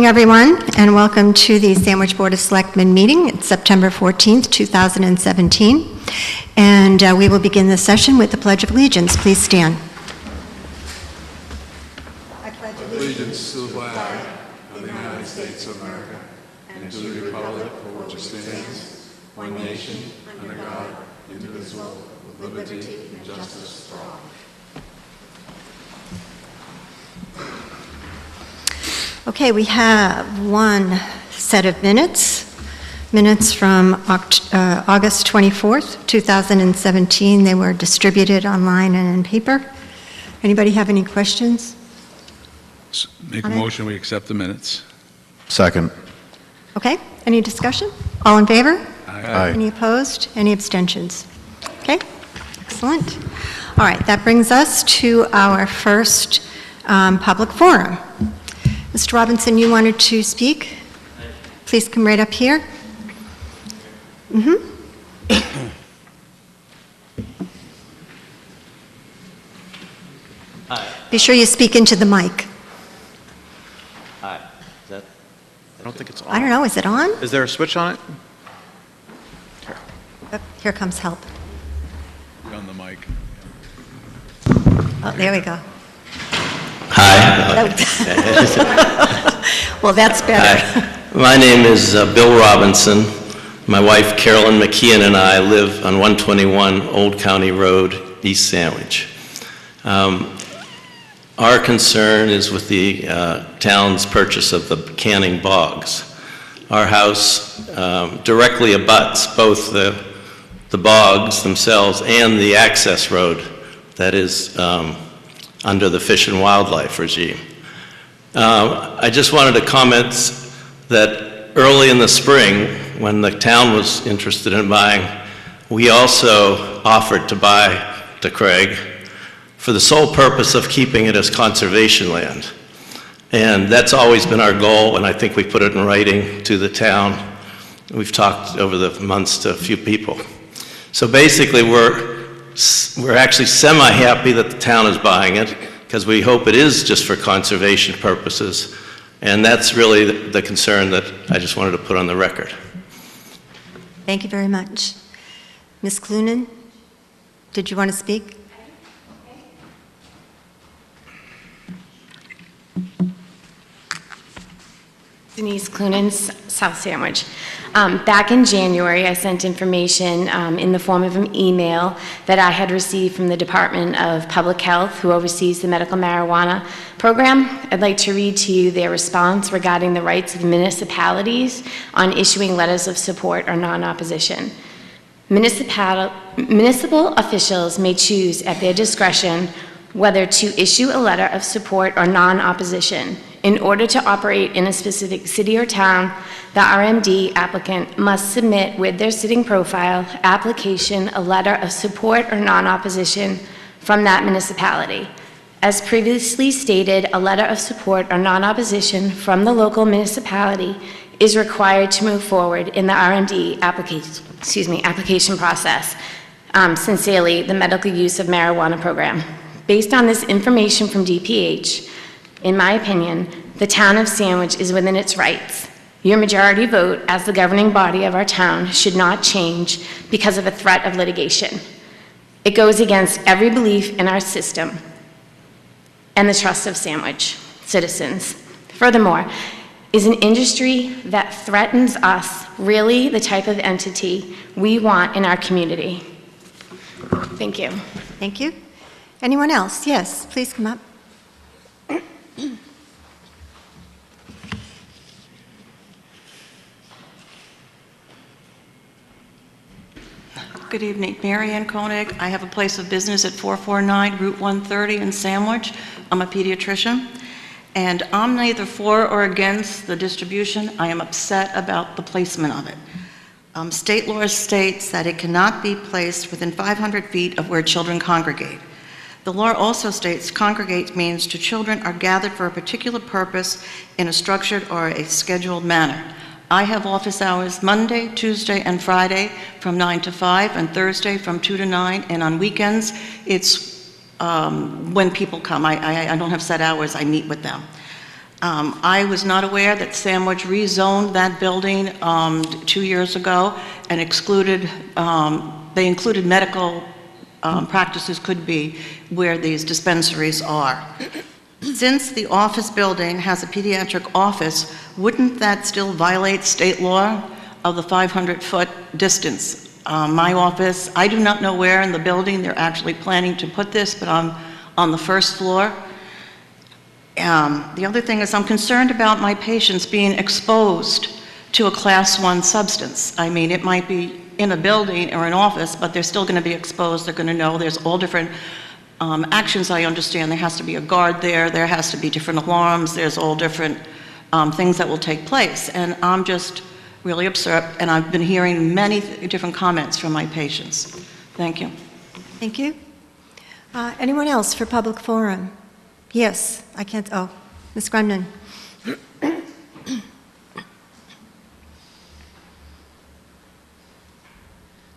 evening, everyone, and welcome to the Sandwich Board of Selectmen meeting. It's September 14th, 2017, and we will begin the session with the Pledge of Allegiance. Please stand. I pledge allegiance to the flag of the United States of America and to the republic for which it stands, one nation, under God, indivisible, with liberty and justice for all. Okay, we have one set of minutes from August 24th, 2017. They were distributed online and in paper. Anybody have any questions? Make a motion, we accept the minutes. Second. Okay, any discussion? All in favor? Aye. Any opposed? Any abstentions? Okay, excellent. All right, that brings us to our first public forum. Mr. Robinson, you wanted to speak? Please come right up here. Hi. Be sure you speak into the mic. Hi. Is that? I don't think it's on. I don't know, is it on? Is there a switch on it? Oh, here comes help. On the mic. Oh, there we go. Hi. Well, that's better. Hi. My name is Bill Robinson. My wife Carolyn McKeon and I live on 121 Old County Road, East Sandwich. Our concern is with the town's purchase of the Canning Bogs. Our house directly abuts both the bogs themselves and the access road that is under the Fish and Wildlife regime. I just wanted to comment that early in the spring, when the town was interested in buying, we also offered to buy to Craig for the sole purpose of keeping it as conservation land. And that's always been our goal, and I think we put it in writing to the town. We've talked over the months to a few people. So basically, we're actually semi-happy that the town is buying it, because we hope it is just for conservation purposes. And that's really the concern that I just wanted to put on the record. Thank you very much. Ms. Clunan, did you want to speak? Denise Clunan, South Sandwich. Back in January, I sent information in the form of an email that I had received from the Department of Public Health, who oversees the medical marijuana program. I'd like to read to you their response regarding the rights of municipalities on issuing letters of support or non-opposition. Municipal officials may choose at their discretion whether to issue a letter of support or non-opposition. In order to operate in a specific city or town, the RMD applicant must submit with their sitting profile application a letter of support or non-opposition from that municipality. As previously stated, a letter of support or non-opposition from the local municipality is required to move forward in the RMD application process. Sincerely, the medical use of marijuana program. Based on this information from DPH, in my opinion, the town of Sandwich is within its rights. Your majority vote as the governing body of our town should not change because of a threat of litigation. It goes against every belief in our system and the trust of Sandwich citizens. Furthermore, is an industry that threatens us really the type of entity we want in our community? Thank you. Thank you. Anyone else? Yes, please come up. Good evening, Mary Ann Koenig. I have a place of business at 449 Route 130 in Sandwich. I'm a pediatrician, and I'm neither for or against the distribution. I am upset about the placement of it. State law states that it cannot be placed within 500 feet of where children congregate. The law also states congregate means two children are gathered for a particular purpose in a structured or a scheduled manner. I have office hours Monday, Tuesday, and Friday from 9 to 5, and Thursday from 2 to 9, and on weekends, it's when people come. I don't have set hours, I meet with them. I was not aware that Sandwich rezoned that building 2 years ago and they included medical practices could be where these dispensaries are. Since the office building has a pediatric office, wouldn't that still violate state law of the 500-foot distance? My office, I do not know where in the building they're actually planning to put this, but I'm on the first floor. The other thing is I'm concerned about my patients being exposed to a Class 1 substance. I mean, it might be in a building or an office, but they're still going to be exposed. They're going to know there's all different actions. I understand there has to be a guard there has to be different alarms, there's all different things that will take place. And I'm just really upset, and I've been hearing many different comments from my patients. Thank you. Thank you. Anyone else for public forum? Yes, I can't, oh, Ms. Grundman.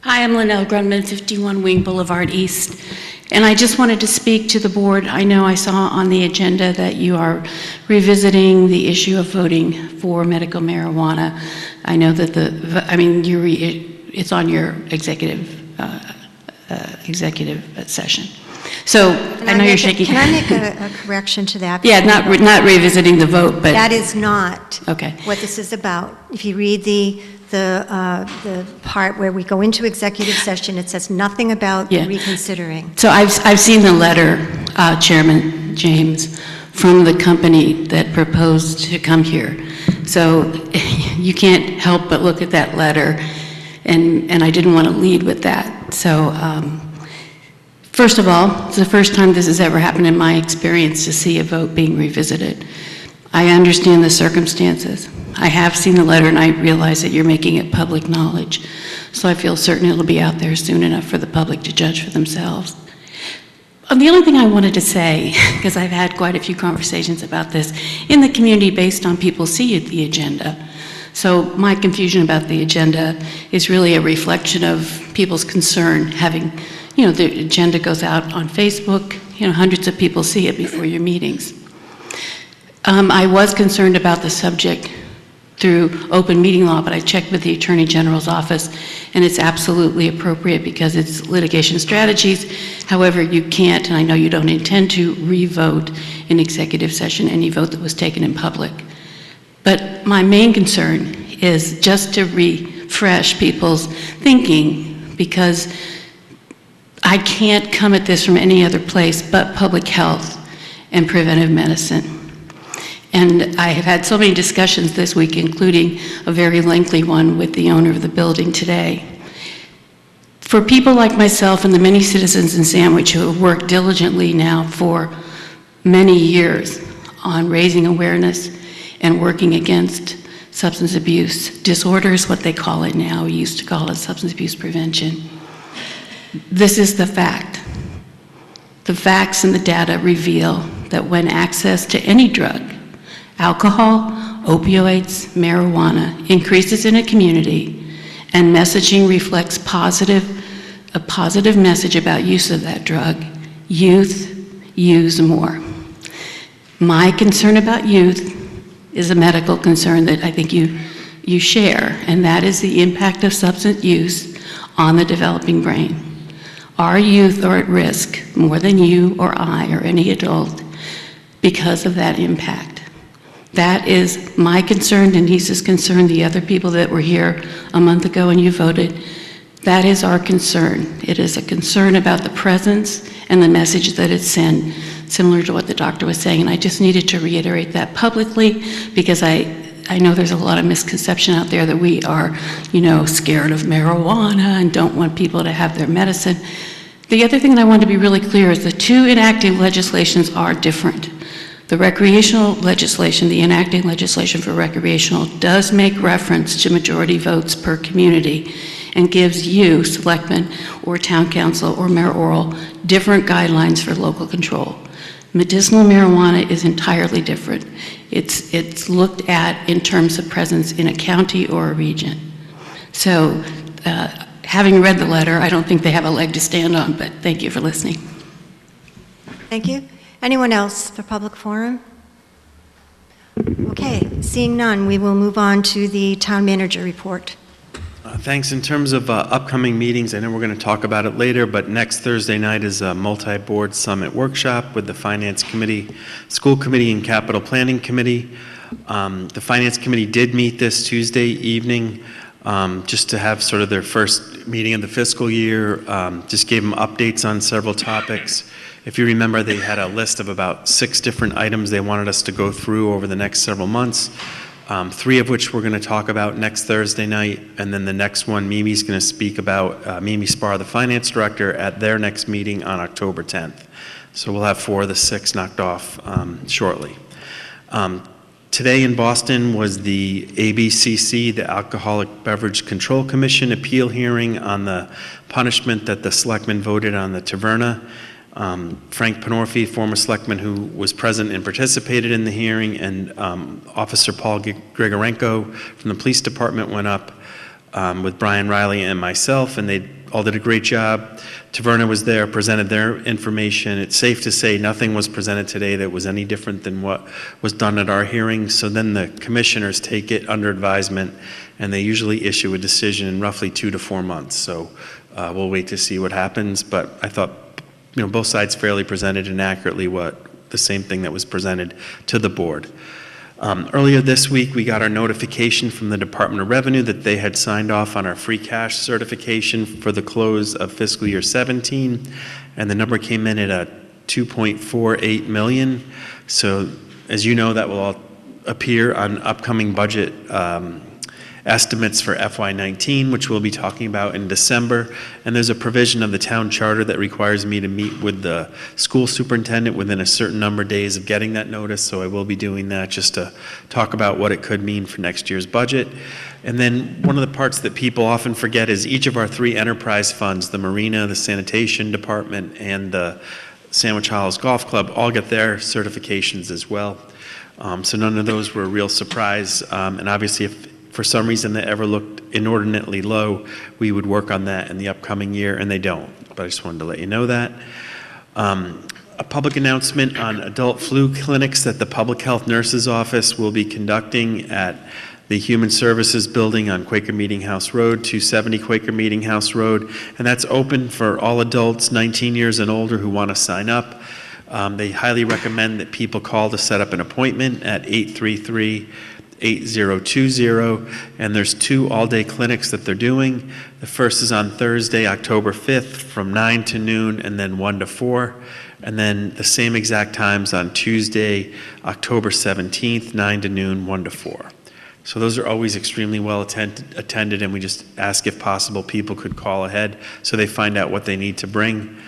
Hi, I'm Linnell Grundman, 51 Wing Boulevard East, and I just wanted to speak to the board. I know I saw on the agenda that you are revisiting the issue of voting for medical marijuana. I know that it's on your executive session. So I know you're shaking. Can I make a correction to that? Yeah, not revisiting the vote, but that is not okay. What this is about. If you read the part where we go into executive session, it says nothing about reconsidering. So I've seen the letter, Chairman James, from the company that proposed to come here. So you can't help but look at that letter, and I didn't want to lead with that. So first of all, it's the first time this has ever happened in my experience to see a vote being revisited. I understand the circumstances. I have seen the letter, and I realize that you're making it public knowledge. So I feel certain it'll be out there soon enough for the public to judge for themselves. The only thing I wanted to say, because I've had quite a few conversations about this in the community based on people see the agenda. So my confusion about the agenda is really a reflection of people's concern having, the agenda goes out on Facebook, hundreds of people see it before your meetings. I was concerned about the subject through open meeting law, but I checked with the Attorney General's office, and it's absolutely appropriate because it's litigation strategies. However, you can't, and I know you don't intend to, re-vote in executive session any vote that was taken in public. But my main concern is just to refresh people's thinking, because I can't come at this from any other place but public health and preventive medicine. And I have had so many discussions this week, including a very lengthy one with the owner of the building today. For people like myself and the many citizens in Sandwich who have worked diligently now for many years on raising awareness and working against substance abuse disorders, what they call it now, we used to call it substance abuse prevention. This is the fact. The facts and the data reveal that when access to any drug, alcohol, opioids, marijuana, increases in a community, and messaging reflects a positive message about use of that drug, youth use more. My concern about youth is a medical concern that I think you share, and that is the impact of substance use on the developing brain. Our youth are at risk more than you or I or any adult because of that impact. That is my concern, Denise's concern, the other people that were here a month ago and you voted. That is our concern. It is a concern about the presence and the message that it sent, similar to what the doctor was saying. And I just needed to reiterate that publicly because I know there's a lot of misconception out there that we are, scared of marijuana and don't want people to have their medicine. The other thing that I want to be really clear is the two enacting legislations are different. The recreational legislation, the enacting legislation for recreational, does make reference to majority votes per community and gives you, selectmen or town council or mayoral, different guidelines for local control. Medicinal marijuana is entirely different. It's looked at in terms of presence in a county or a region. So having read the letter, I don't think they have a leg to stand on, but thank you for listening. Thank you. Anyone else for public forum? Seeing none, we will move on to the town manager report. Thanks. In terms of upcoming meetings, I know we're going to talk about it later, but next Thursday night is a multi-board summit workshop with the Finance Committee, School Committee, and Capital Planning Committee. The Finance Committee did meet this Tuesday evening just to have sort of their first meeting of the fiscal year, just gave them updates on several topics. If you remember, they had a list of about 6 different items they wanted us to go through over the next several months. 3 of which we're going to talk about next Thursday night, and then the next one, Mimi's going to speak about, Mimi Spar, the finance director, at their next meeting on October 10th. So we'll have 4 of the 6 knocked off shortly. Today in Boston was the ABCC, the Alcoholic Beverage Control Commission appeal hearing on the punishment that the selectmen voted on the Taverna. Frank Panorfi, former selectman who was present and participated in the hearing, and Officer Paul Grigorenko from the police department went up with Brian Riley and myself, and they all did a great job. Taverna was there, presented their information. It's safe to say nothing was presented today that was any different than what was done at our hearing. So then the commissioners take it under advisement, and they usually issue a decision in roughly 2 to 4 months. So we'll wait to see what happens, but I thought, both sides fairly presented inaccurately the same thing that was presented to the board. Earlier this week, we got our notification from the Department of Revenue that they had signed off on our free cash certification for the close of fiscal year 17, and the number came in at $2.48 million. So, as you know, that will all appear on upcoming budget estimates for FY19, which we'll be talking about in December. And there's a provision of the town charter that requires me to meet with the school superintendent within a certain number of days of getting that notice, so I will be doing that just to talk about what it could mean for next year's budget. And then one of the parts that people often forget is each of our 3 enterprise funds, the Marina, the Sanitation Department, and the Sandwich Hollows Golf Club, all get their certifications as well. So none of those were a real surprise, and obviously if for some reason that ever looked inordinately low, we would work on that in the upcoming year, and they don't. But I just wanted to let you know that. A public announcement on adult flu clinics that the Public Health Nurses Office will be conducting at the Human Services Building on Quaker Meeting House Road, 270 Quaker Meeting House Road, and that's open for all adults 19 years and older who want to sign up. They highly recommend that people call to set up an appointment at 833-8020, and there's 2 all-day clinics that they're doing. The first is on Thursday, October 5th from 9 to noon and then 1 to 4. And then the same exact times on Tuesday, October 17th, 9 to noon, 1 to 4. So those are always extremely well attended, and we just ask if possible people could call ahead so they find out what they need to bring.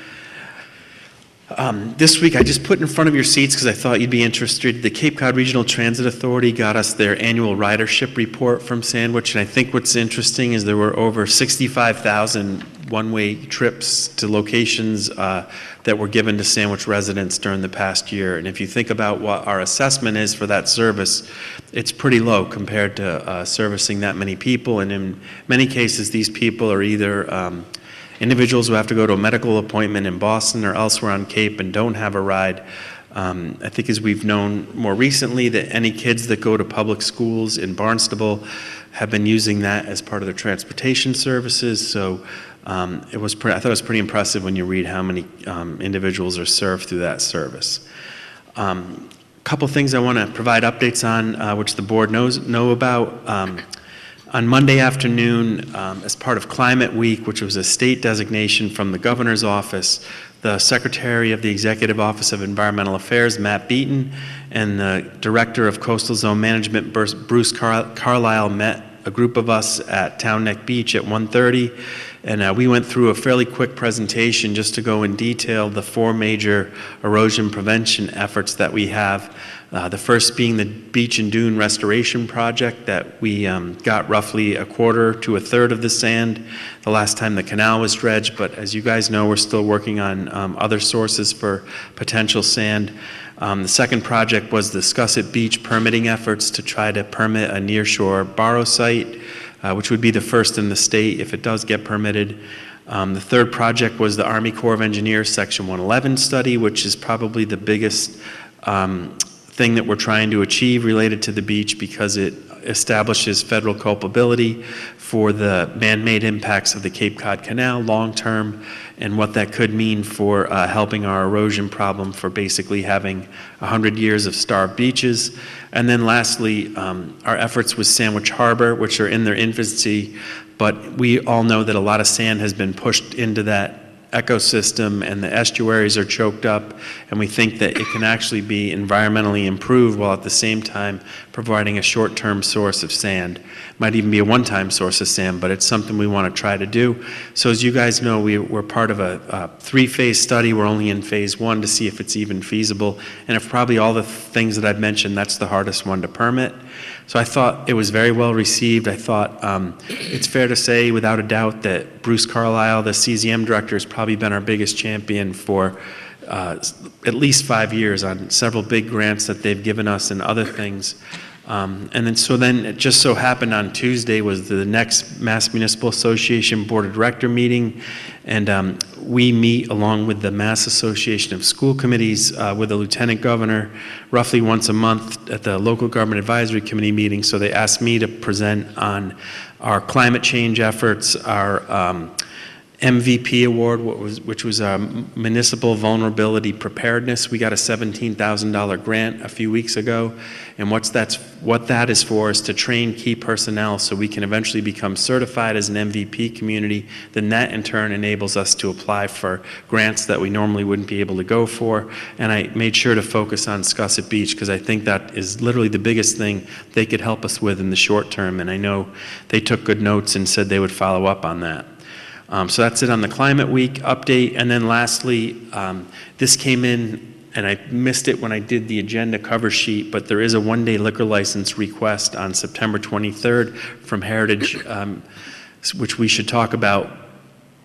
This week, I just put in front of your seats because I thought you'd be interested. The Cape Cod Regional Transit Authority got us their annual ridership report from Sandwich, and I think what's interesting is there were over 65,000 one-way trips to locations that were given to Sandwich residents during the past year. And if you think about what our assessment is for that service, it's pretty low compared to servicing that many people. And in many cases, these people are either individuals who have to go to a medical appointment in Boston or elsewhere on Cape and don't have a ride. I think as we've known more recently that any kids that go to public schools in Barnstable have been using that as part of their transportation services. So I thought it was pretty impressive when you read how many individuals are served through that service. A couple things I want to provide updates on, which the board know about. On Monday afternoon, as part of Climate Week, which was a state designation from the governor's office, the Secretary of the Executive Office of Environmental Affairs, Matt Beaton, and the Director of Coastal Zone Management, Bruce Carlisle, met a group of us at Town Neck Beach at 1:30, and we went through a fairly quick presentation just to go in detail the 4 major erosion prevention efforts that we have. The first being the beach and dune restoration project that we got roughly 1/4 to 1/3 of the sand the last time the canal was dredged, but as you guys know, we're still working on other sources for potential sand. The second project was the Scusset Beach permitting efforts to try to permit a nearshore borrow site, which would be the first in the state if it does get permitted. The third project was the Army Corps of Engineers Section 111 study, which is probably the biggest thing that we're trying to achieve related to the beach because it establishes federal culpability for the man-made impacts of the Cape Cod Canal long-term and what that could mean for helping our erosion problem for basically having 100 years of starved beaches. And then lastly, our efforts with Sandwich Harbor, which are in their infancy, but we all know that a lot of sand has been pushed into that ecosystem and the estuaries are choked up, and we think that it can actually be environmentally improved while at the same time providing a short-term source of sand. Might even be a one-time source of sand, but it's something we want to try to do. So as you guys know, we're part of a three-phase study. We're only in phase 1 to see if it's even feasible, and if probably all the things that I've mentioned, that's the hardest one to permit. So I thought it was very well received. I thought it's fair to say, without a doubt, that Bruce Carlisle, the CZM director, has probably been our biggest champion for at least 5 years on several big grants that they've given us and other things. And then it just so happened on Tuesday was the next Mass Municipal Association Board of Director meeting, and we meet along with the Mass Association of School Committees with the Lieutenant Governor roughly once a month at the Local Government Advisory Committee meeting. So they asked me to present on our climate change efforts, our MVP award, which was Municipal Vulnerability Preparedness. We got a $17,000 grant a few weeks ago, and what that is for is to train key personnel so we can eventually become certified as an MVP community. Then that in turn enables us to apply for grants that we normally wouldn't be able to go for. And I made sure to focus on Scusset Beach because I think that is literally the biggest thing they could help us with in the short term, and I know they took good notes and said they would follow up on that. So that's it on the Climate Week update. And then lastly, this came in, and I missed it when I did the agenda cover sheet, but there is a one-day liquor license request on September 23rd from Heritage, which we should talk about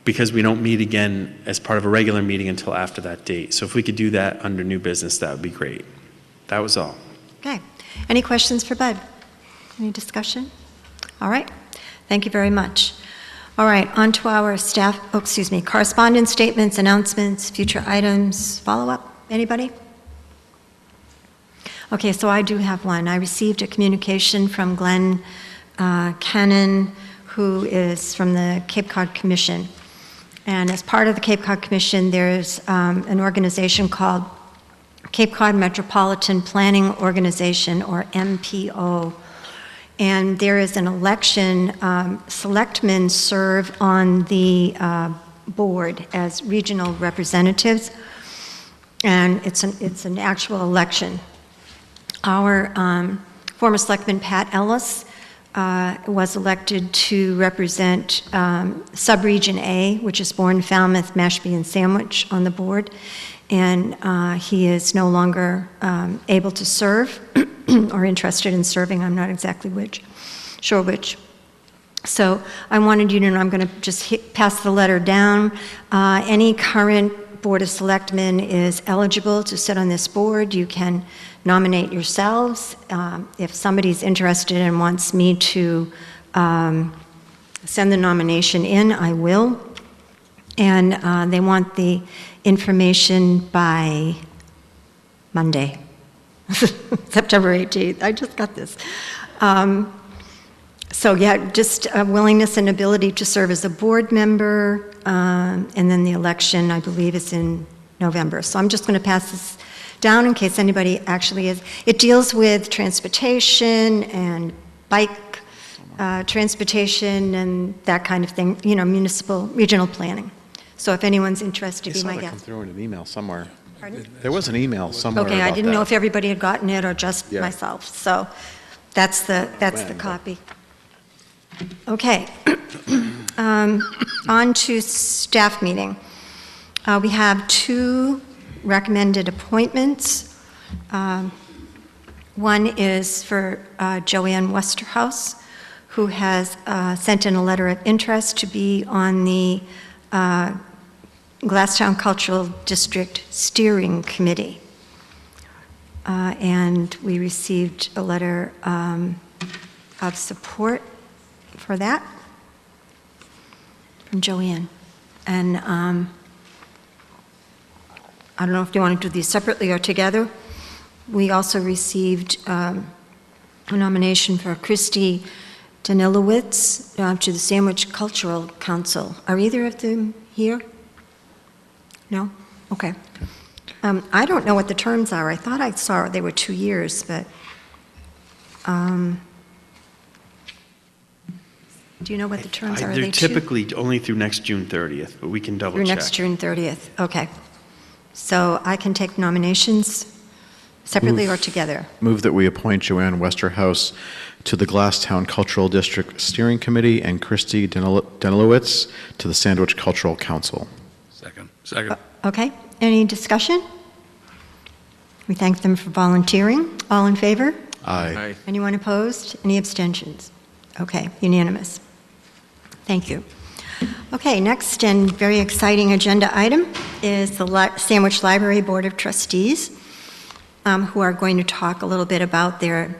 because we don't meet again as part of a regular meeting until after that date. So if we could do that under new business, that would be great. That was all. Okay. Any questions for Bud? Any discussion? All right. Thank you very much. All right, on to our correspondence statements, announcements, future items, follow-up. Anybody? Okay, so I do have one. I received a communication from Glenn Cannon, who is from the Cape Cod Commission. And as part of the Cape Cod Commission, there's an organization called Cape Cod Metropolitan Planning Organization, or MPO. And there is an election. Selectmen serve on the board as regional representatives, and it's an actual election. Our former selectman, Pat Ellis, was elected to represent Subregion A, which is Bourne, Falmouth, Mashpee, and Sandwich on the board, and he is no longer able to serve or interested in serving. I'm not exactly sure which. So I wanted you to know I'm going to just pass the letter down. Any current Board of Selectmen is eligible to sit on this board. You can nominate yourselves. If somebody's interested and wants me to send the nomination in, I will. And they want the information by Monday. September 18th. I just got this. So yeah, just a willingness and ability to serve as a board member, and then the election, I believe, is in November. So I'm just going to pass this down in case anybody actually is. It deals with transportation and bike transportation and that kind of thing, municipal, regional planning. So if anyone's interested, be my guest. Come through in an email somewhere. Pardon? There was an email somewhere Okay, I about didn't know that. if everybody had gotten it or just Yeah. myself. So that's the copy. Okay. On to staff meeting. We have 2 recommended appointments. One is for Joanne Westerhouse, who has sent in a letter of interest to be on the Glasstown Cultural District Steering Committee. And we received a letter of support for that from Joanne. And I don't know if you want to do these separately or together. we also received a nomination for Christy Danilowitz to the Sandwich Cultural Council. Are either of them here? No? Okay. I don't know what the terms are. I thought I saw they were 2 years, but do you know what the terms are? Are They're they two? typically only through next June 30th, but we can double Through check. next June 30th, okay. So I can take nominations separately or together? Move that we appoint Joanne Westerhouse to the Glasstown Cultural District Steering Committee and Christy Danilowitz to the Sandwich Cultural Council. Second. Okay, any discussion? We thank them for volunteering. All in favor? Aye. Anyone opposed? Any abstentions? Okay, unanimous. Thank you. Okay, next and very exciting agenda item is the Sandwich Library Board of Trustees, who are going to talk a little bit about their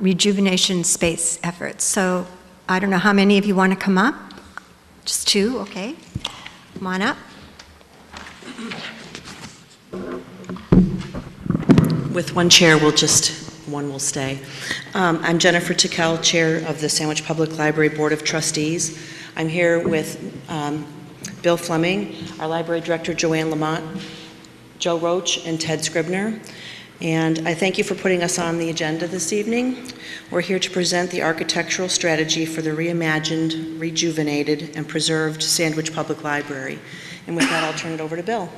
rejuvenation space efforts. So I don't know how many of you want to come up? Just two, okay. Come on up. With one chair, one will stay. I'm Jennifer Tickell, Chair of the Sandwich Public Library Board of Trustees. I'm here with Bill Fleming, our Library Director, Joanne Lamont, Joe Roach, and Ted Scribner. And I thank you for putting us on the agenda this evening. We're here to present the architectural strategy for the reimagined, rejuvenated, and preserved Sandwich Public Library. And with that, I'll turn it over to Bill.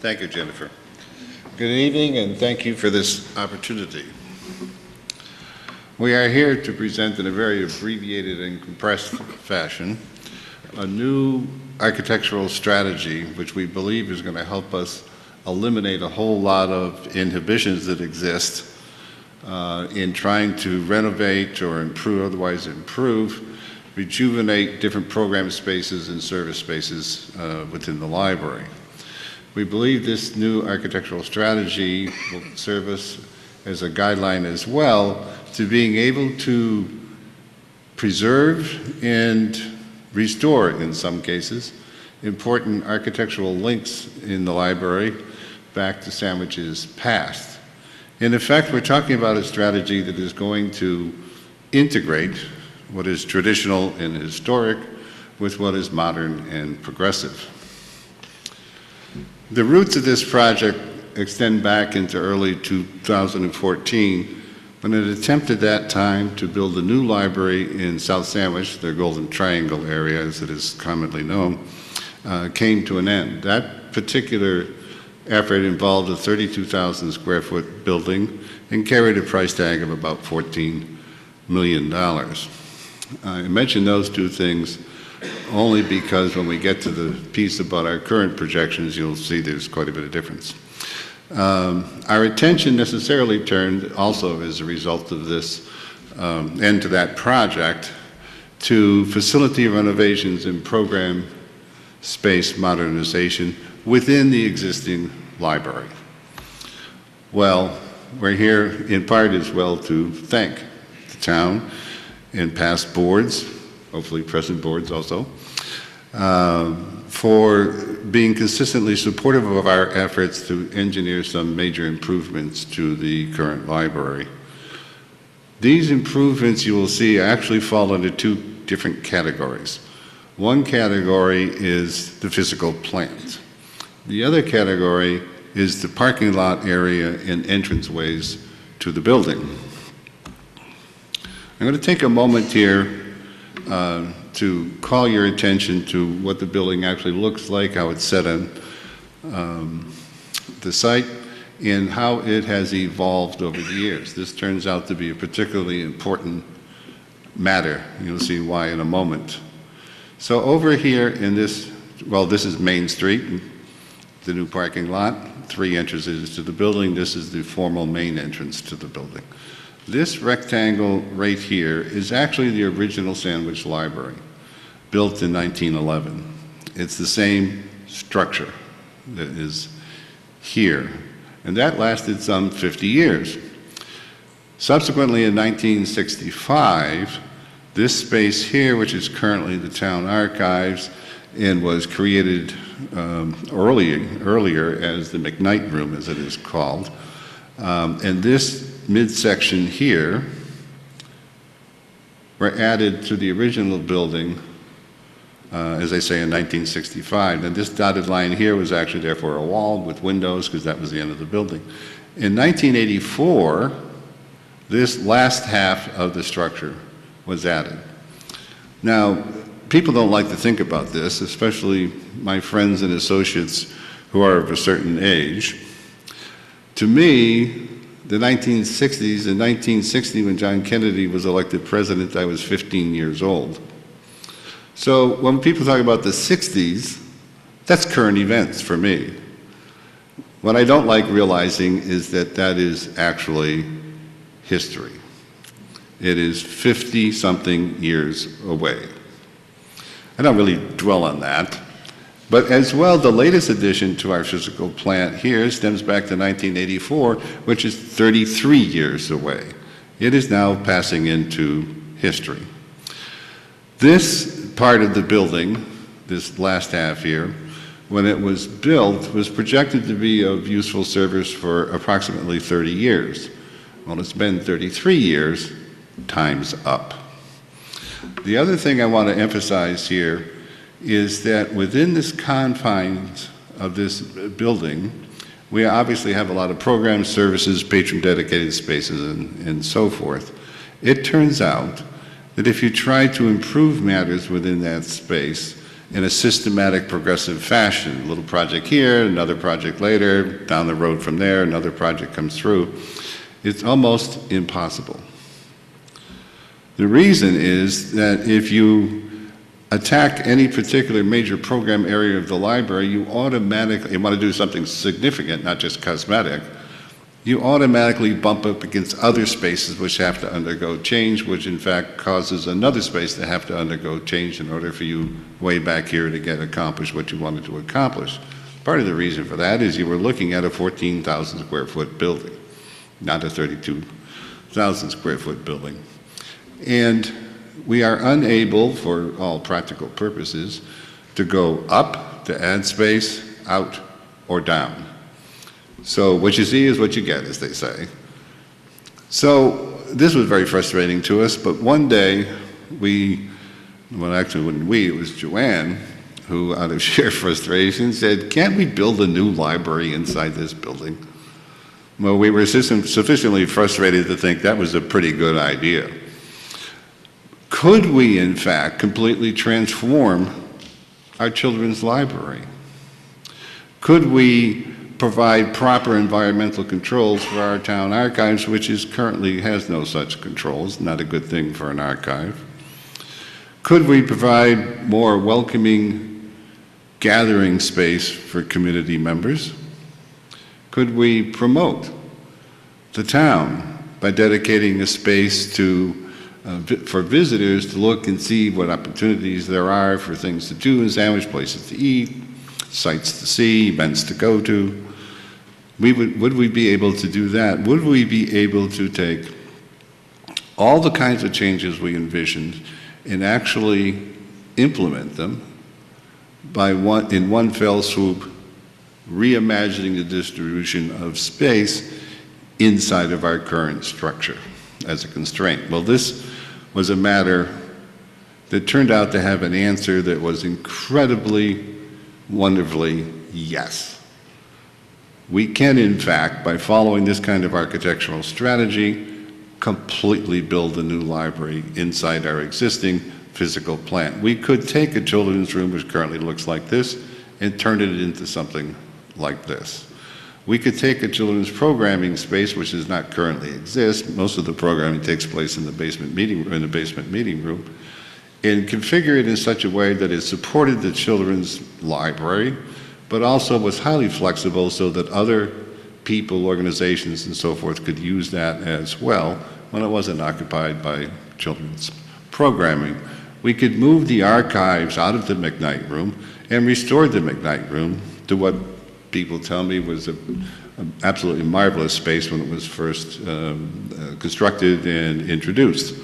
Thank you, Jennifer. Good evening, and thank you for this opportunity. We are here to present in a very abbreviated and compressed fashion a new architectural strategy which we believe is going to help us eliminate a whole lot of inhibitions that exist in trying to renovate or otherwise improve, rejuvenate different program spaces and service spaces within the library. We believe this new architectural strategy will serve us as a guideline as well to being able to preserve and restore, in some cases, important architectural links in the library back to Sandwich's past. In effect, we're talking about a strategy that is going to integrate what is traditional and historic with what is modern and progressive. The roots of this project extend back into early 2014 when an attempt at that time to build a new library in South Sandwich, the Golden Triangle area as it is commonly known, came to an end. That particular effort involved a 32,000 square foot building and carried a price tag of about $14 million. I mention those two things only because when we get to the piece about our current projections, you'll see there's quite a bit of difference. Our attention necessarily turned also as a result of this end to that project to facility renovations and program space modernization within the existing library. Well, we're here in part as well to thank the town and past boards, hopefully present boards also, for being consistently supportive of our efforts to engineer some major improvements to the current library. These improvements, you will see, actually fall into two different categories. One category is the physical plant. The other category is the parking lot area and entranceways to the building. I'm going to take a moment here to call your attention to what the building actually looks like, how it's set on the site, and how it has evolved over the years. This turns out to be a particularly important matter. You'll see why in a moment. So over here in this, well, this is Main Street, the new parking lot, 3 entrances to the building. This is the formal main entrance to the building. This rectangle right here is actually the original Sandwich Library, built in 1911. It's the same structure that is here, and that lasted some 50 years. Subsequently, in 1965, This space here, which is currently the town archives and was created earlier as the McKnight Room, as it is called, and this midsection here were added to the original building, as I say, in 1965. And this dotted line here was actually therefore a wall with windows, because that was the end of the building. In 1984, this last half of the structure was added. Now, people don't like to think about this, especially my friends and associates who are of a certain age. To me, the 1960s, in 1960, when John Kennedy was elected president, I was 15 years old. So when people talk about the 60s, that's current events for me. What I don't like realizing is that that is actually history. It is 50-something years away. I don't really dwell on that. But as well, the latest addition to our physical plant here stems back to 1984, which is 33 years away. It is now passing into history. This part of the building, this last half here, when it was built, was projected to be of useful service for approximately 30 years. Well, it's been 33 years, time's up. The other thing I want to emphasize here is that within this confines of this building, we obviously have a lot of programs, services, patron-dedicated spaces, and so forth. It turns out that if you try to improve matters within that space in a systematic, progressive fashion, a little project here, another project later, down the road from there, another project comes through, it's almost impossible. The reason is that if you attack any particular major program area of the library, you want to do something significant, not just cosmetic, you automatically bump up against other spaces which have to undergo change, which in fact causes another space to have to undergo change in order for you way back here to get accomplished what you wanted to accomplish. Part of the reason for that is you were looking at a 14,000 square foot building, not a 32,000 square foot building. And we are unable, for all practical purposes, to go up, to add space, out, or down. So what you see is what you get, as they say. So this was very frustrating to us, but one day it was Joanne, who out of sheer frustration said, can't we build a new library inside this building? Well, we were sufficiently frustrated to think that was a pretty good idea. Could we, in fact, completely transform our children's library? Could we provide proper environmental controls for our town archives, which currently has no such controls, not a good thing for an archive? Could we provide more welcoming gathering space for community members? Could we promote the town by dedicating a space for visitors to look and see what opportunities there are for things to do in Sandwich, places to eat, sites to see, events to go to? Would we be able to do that? Would we be able to take all the kinds of changes we envisioned and actually implement them in one fell swoop, reimagining the distribution of space inside of our current structure as a constraint? Well, this was a matter that turned out to have an answer that was incredibly, wonderfully yes. We can, in fact, by following this kind of architectural strategy, completely build a new library inside our existing physical plant. We could take a children's room, which currently looks like this, and turn it into something like this. We could take a children's programming space, which does not currently exist. Most of the programming takes place in the basement meeting room, and configure it in such a way that it supported the children's library, but also was highly flexible so that other people, organizations, and so forth could use that as well when it wasn't occupied by children's programming. We could move the archives out of the McKnight Room and restore the McKnight Room to what people tell me was an absolutely marvelous space when it was first constructed and introduced.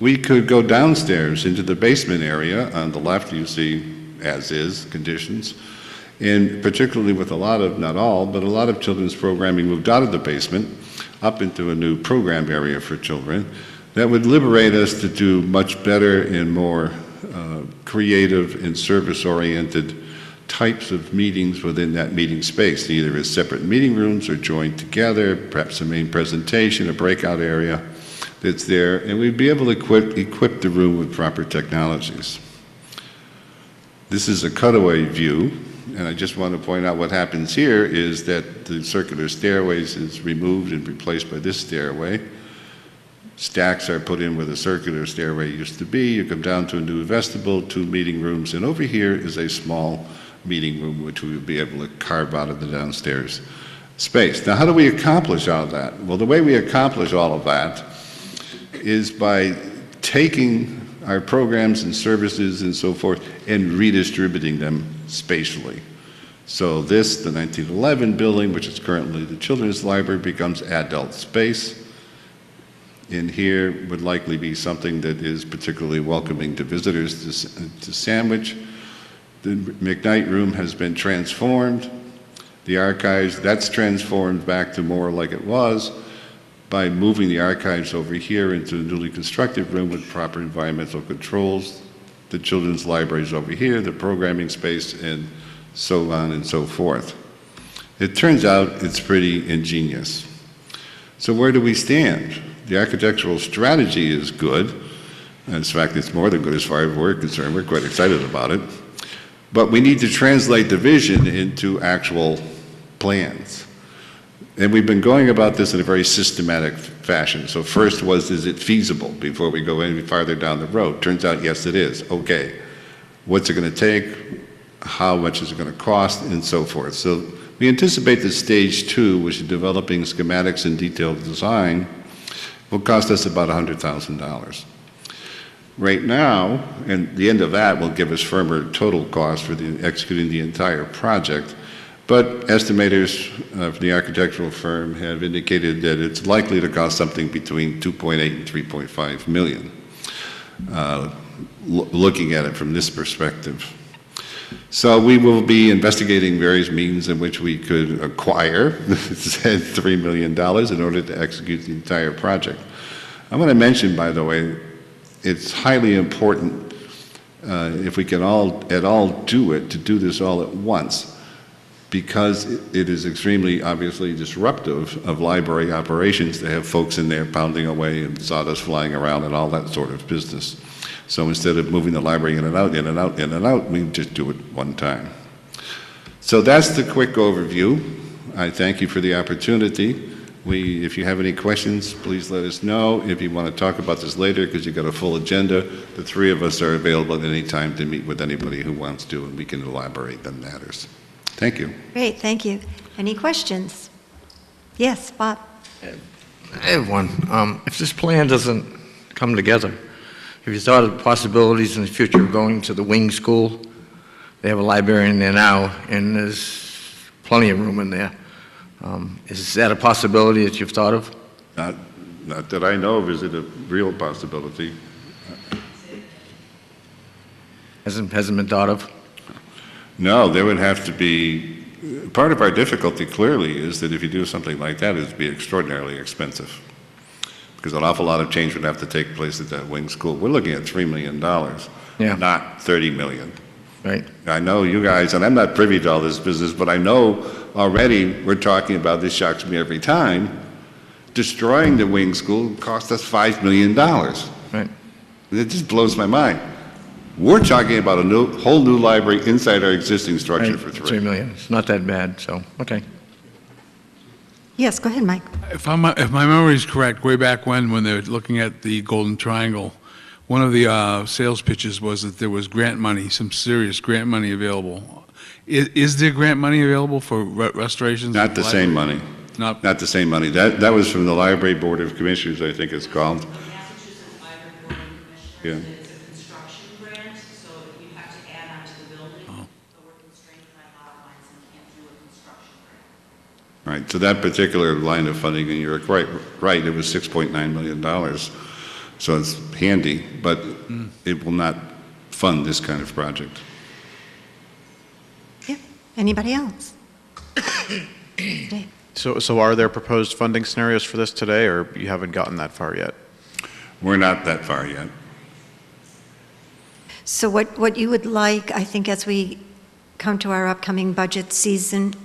We could go downstairs into the basement area. On the left, you see as-is conditions. And particularly with a lot of, not all, but a lot of children's programming moved out of the basement up into a new program area for children that would liberate us to do much better and more creative and service-oriented types of meetings within that meeting space, either as separate meeting rooms or joined together, perhaps a main presentation, a breakout area that's there, and we'd be able to equip the room with proper technologies. This is a cutaway view, and I just want to point out what happens here is that the circular stairways is removed and replaced by this stairway. Stacks are put in where the circular stairway used to be. You come down to a new vestibule, 2 meeting rooms, and over here is a small meeting room which we would be able to carve out of the downstairs space. Now, how do we accomplish all of that? Well, the way we accomplish all of that is by taking our programs and services and so forth and redistributing them spatially. So this, the 1911 building, which is currently the Children's Library, becomes adult space. In here would likely be something that is particularly welcoming to visitors to Sandwich. The McKnight Room has been transformed. The archives, that's transformed back to more like it was by moving the archives over here into a newly constructed room with proper environmental controls. The children's libraries over here, the programming space, and so on and so forth. It turns out it's pretty ingenious. So where do we stand? The architectural strategy is good. In fact, it's more than good as far as we're concerned. We're quite excited about it. But we need to translate the vision into actual plans. And we've been going about this in a very systematic fashion. So first was, is it feasible before we go any farther down the road? Turns out, yes, it is. Okay. What's it going to take? How much is it going to cost? And so forth. So we anticipate that stage 2, which is developing schematics and detailed design, will cost us about $100,000. Right now, and the end of that will give us firmer total cost for executing the entire project, but estimators of the architectural firm have indicated that it's likely to cost something between 2.8 and 3.5 million, looking at it from this perspective. So we will be investigating various means in which we could acquire $3 million in order to execute the entire project. I want to mention, by the way, it's highly important if we can at all do it, to do this all at once, because it is extremely obviously disruptive of library operations to have folks in there pounding away and sawdust flying around and all that sort of business. So instead of moving the library in and out, in and out, in and out, we just do it one time. So that's the quick overview. I thank you for the opportunity. If you have any questions, please let us know. If you want to talk about this later, because you've got a full agenda, the 3 of us are available at any time to meet with anybody who wants to, and we can elaborate on matters. Thank you. Great, thank you. Any questions? Yes, Bob? I have one. If this plan doesn't come together, have you thought of possibilities in the future of going to the wing school? They have a librarian there now, and there's plenty of room in there. Is that a possibility that you've thought of? Not that I know of. Is it a real possibility? Hasn't been thought of? No, there would have to be, part of our difficulty clearly is that if you do something like that, it would be extraordinarily expensive, because an awful lot of change would have to take place at that wing school. We're looking at $3 million, not $30 million. Right. I know you guys, and I'm not privy to all this business, but I know already we're talking about, this shocks me every time, destroying the wing school cost us $5 million. Right. It just blows my mind. We're talking about a whole new library inside our existing structure for $3 million. It's not that bad, so, okay. Yes, go ahead, Mike. If my memory is correct, way back when they were looking at the Golden Triangle, one of the sales pitches was that there was grant money, some serious grant money available. Is there grant money available for restorations? Not the same money. Not the same money. That was from the Library Board of Commissioners, I think it's called. Massachusetts Library Board of Commissioners, it's a construction grant, so you have to add on to the building, but we're constrained by lot lines and can't do a construction grant. Right, so that particular line of funding, and you're right, it was $6.9 million. So it's handy, but it will not fund this kind of project. Yeah. Anybody else? Dave. So are there proposed funding scenarios for this today, or you haven't gotten that far yet? We're not that far yet. So what you would like, I think, as we come to our upcoming budget season,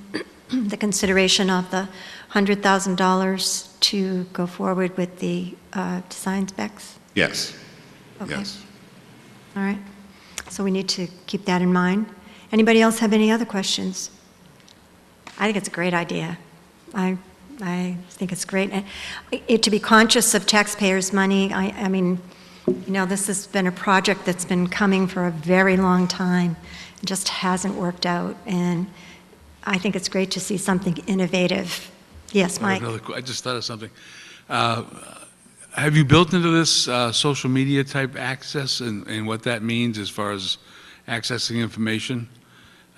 the consideration of the $100,000 to go forward with the design specs? Yes. Okay. Yes. All right. So we need to keep that in mind. Anybody else have any other questions? I think it's a great idea. I think it's great. And to be conscious of taxpayers' money, I mean, you know, this has been a project that's been coming for a very long time. It just hasn't worked out. And I think it's great to see something innovative. Yes, Mike? I just thought of something. Have you built into this social media type access and what that means as far as accessing information?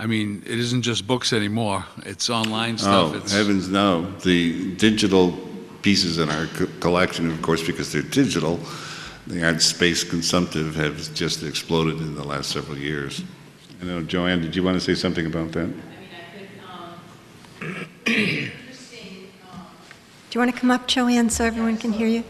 I mean, it isn't just books anymore. It's online stuff. Oh, heavens no. The digital pieces in our collection, of course, because they're digital, they aren't space consumptive, have just exploded in the last several years. I know, Joanne, did you want to say something about that? Do you want to come up, Joanne, so everyone can hear you?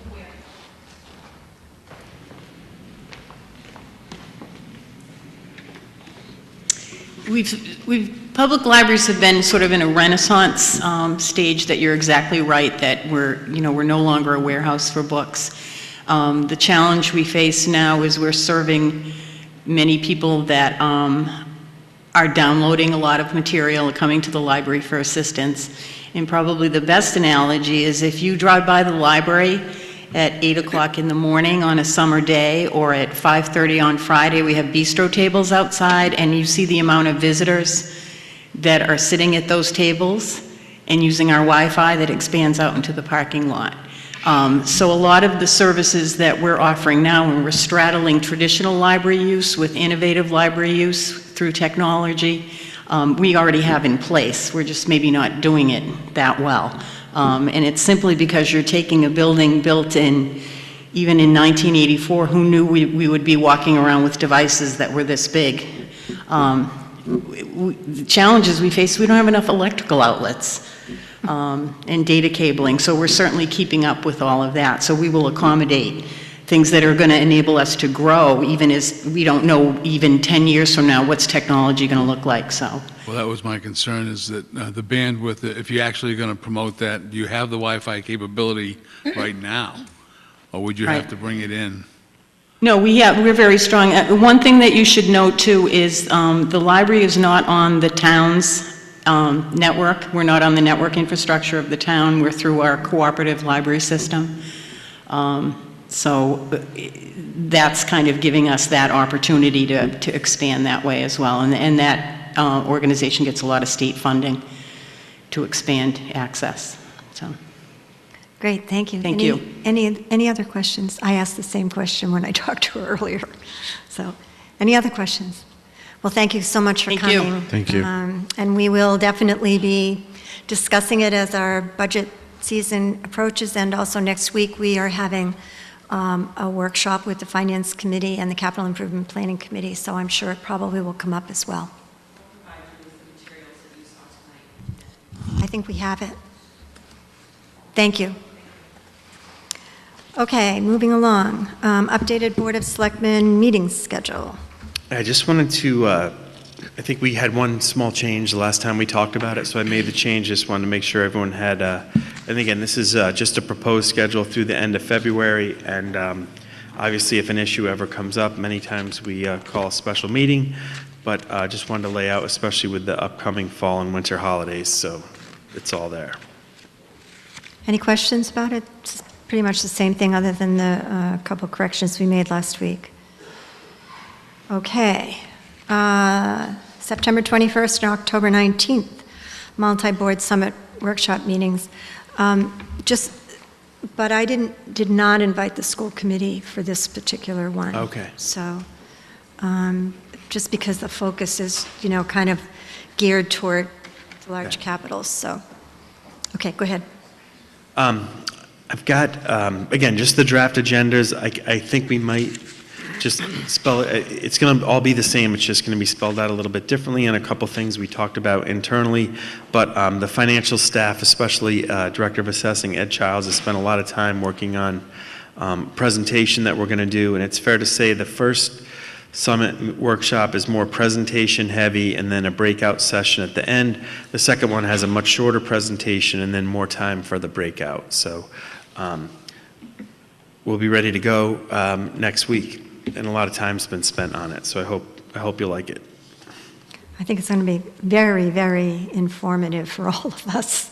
Public libraries have been sort of in a renaissance stage. That you're exactly right, that we're no longer a warehouse for books. The challenge we face now is we're serving many people that are downloading a lot of material, coming to the library for assistance. And probably the best analogy is if you drive by the library at 8 o'clock in the morning on a summer day, or at 5:30 on Friday, we have bistro tables outside, and you see the amount of visitors that are sitting at those tables and using our Wi-Fi that expands out into the parking lot. So a lot of the services that we're offering now, when we're straddling traditional library use with innovative library use through technology, we already have in place. We're just maybe not doing it that well. And it's simply because you're taking a building built even in 1984, who knew we would be walking around with devices that were this big? The challenges we face, we don't have enough electrical outlets and data cabling, so we're certainly keeping up with all of that. So we will accommodate things that are going to enable us to grow, even as we don't know even 10 years from now what's technology going to look like. So. Well, that was my concern, is that the bandwidth, if you're actually going to promote that, do you have the Wi-Fi capability right now? Or would you have to bring it in? No, we're very strong. One thing that you should note too is the library is not on the town's network. We're not on the network infrastructure of the town. We're through our cooperative library system. So that's kind of giving us that opportunity to expand that way as well. And that organization gets a lot of state funding to expand access. So. Great, thank you. Thank you. Any other questions? I asked the same question when I talked to her earlier. So, any other questions? Well, thank you so much for coming. Thank you. And we will definitely be discussing it as our budget season approaches, and also next week we are having a workshop with the Finance Committee and the Capital Improvement Planning Committee, so I'm sure it probably will come up as well. I think we have it. Thank you. Okay, moving along. Updated Board of Selectmen meeting schedule. I just wanted to, I think we had one small change the last time we talked about it, so I made the change. Just wanted to make sure everyone had, and again, this is just a proposed schedule through the end of February, and obviously if an issue ever comes up, many times we call a special meeting, but just wanted to lay out, especially with the upcoming fall and winter holidays, so it's all there. Any questions about it? It's pretty much the same thing, other than the couple corrections we made last week. Okay. September 21st and October 19th, multi-board summit workshop meetings. But I did not invite the school committee for this particular one. Okay. So, just because the focus is, kind of geared toward the large capitals, so. Okay, go ahead. I've got, again, just the draft agendas. I think we might just spell it, it's going to all be the same, it's just going to be spelled out a little bit differently, and a couple things we talked about internally, but the financial staff, especially Director of Assessing Ed Childs, has spent a lot of time working on presentation that we're going to do, and it's fair to say the first summit workshop is more presentation heavy and then a breakout session at the end. The second one has a much shorter presentation and then more time for the breakout. So we'll be ready to go next week, and a lot of time's been spent on it. So I hope you'll like it. I think it's going to be very, very informative for all of us.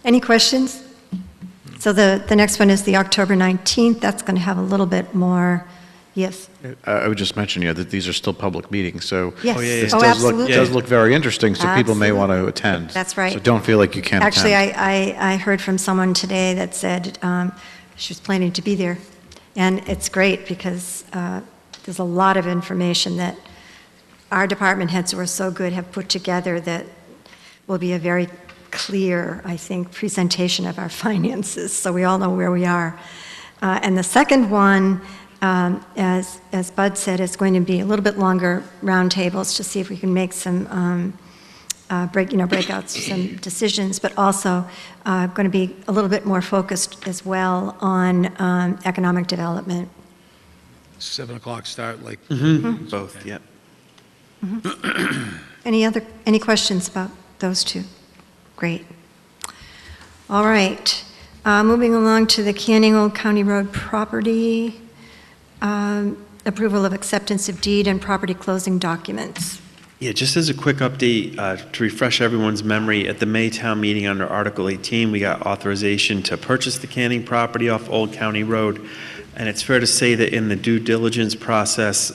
Any questions? So the next one is the October 19th. That's going to have a little bit more, yes? I would just mention, that these are still public meetings, so Yes. this Absolutely. does look very interesting, so people may want to attend. That's right. So don't feel like you can't Actually, attend. I heard from someone today that said she was planning to be there. And it's great because there's a lot of information that our department heads who are so good have put together that will be a very clear, I think, presentation of our finances, so we all know where we are. And the second one, as Bud said, is going to be a little bit longer roundtables to see if we can make some breakouts, some decisions, but also going to be a little bit more focused as well on economic development. 7 o'clock start, like. Both, yep. Any questions about those two? Great. All right. Moving along to the Canning Old County Road property, approval of acceptance of deed and property closing documents. Yeah, just as a quick update, to refresh everyone's memory, at the May town meeting under Article 18, we got authorization to purchase the Canning property off Old County Road. And it's fair to say that in the due diligence process,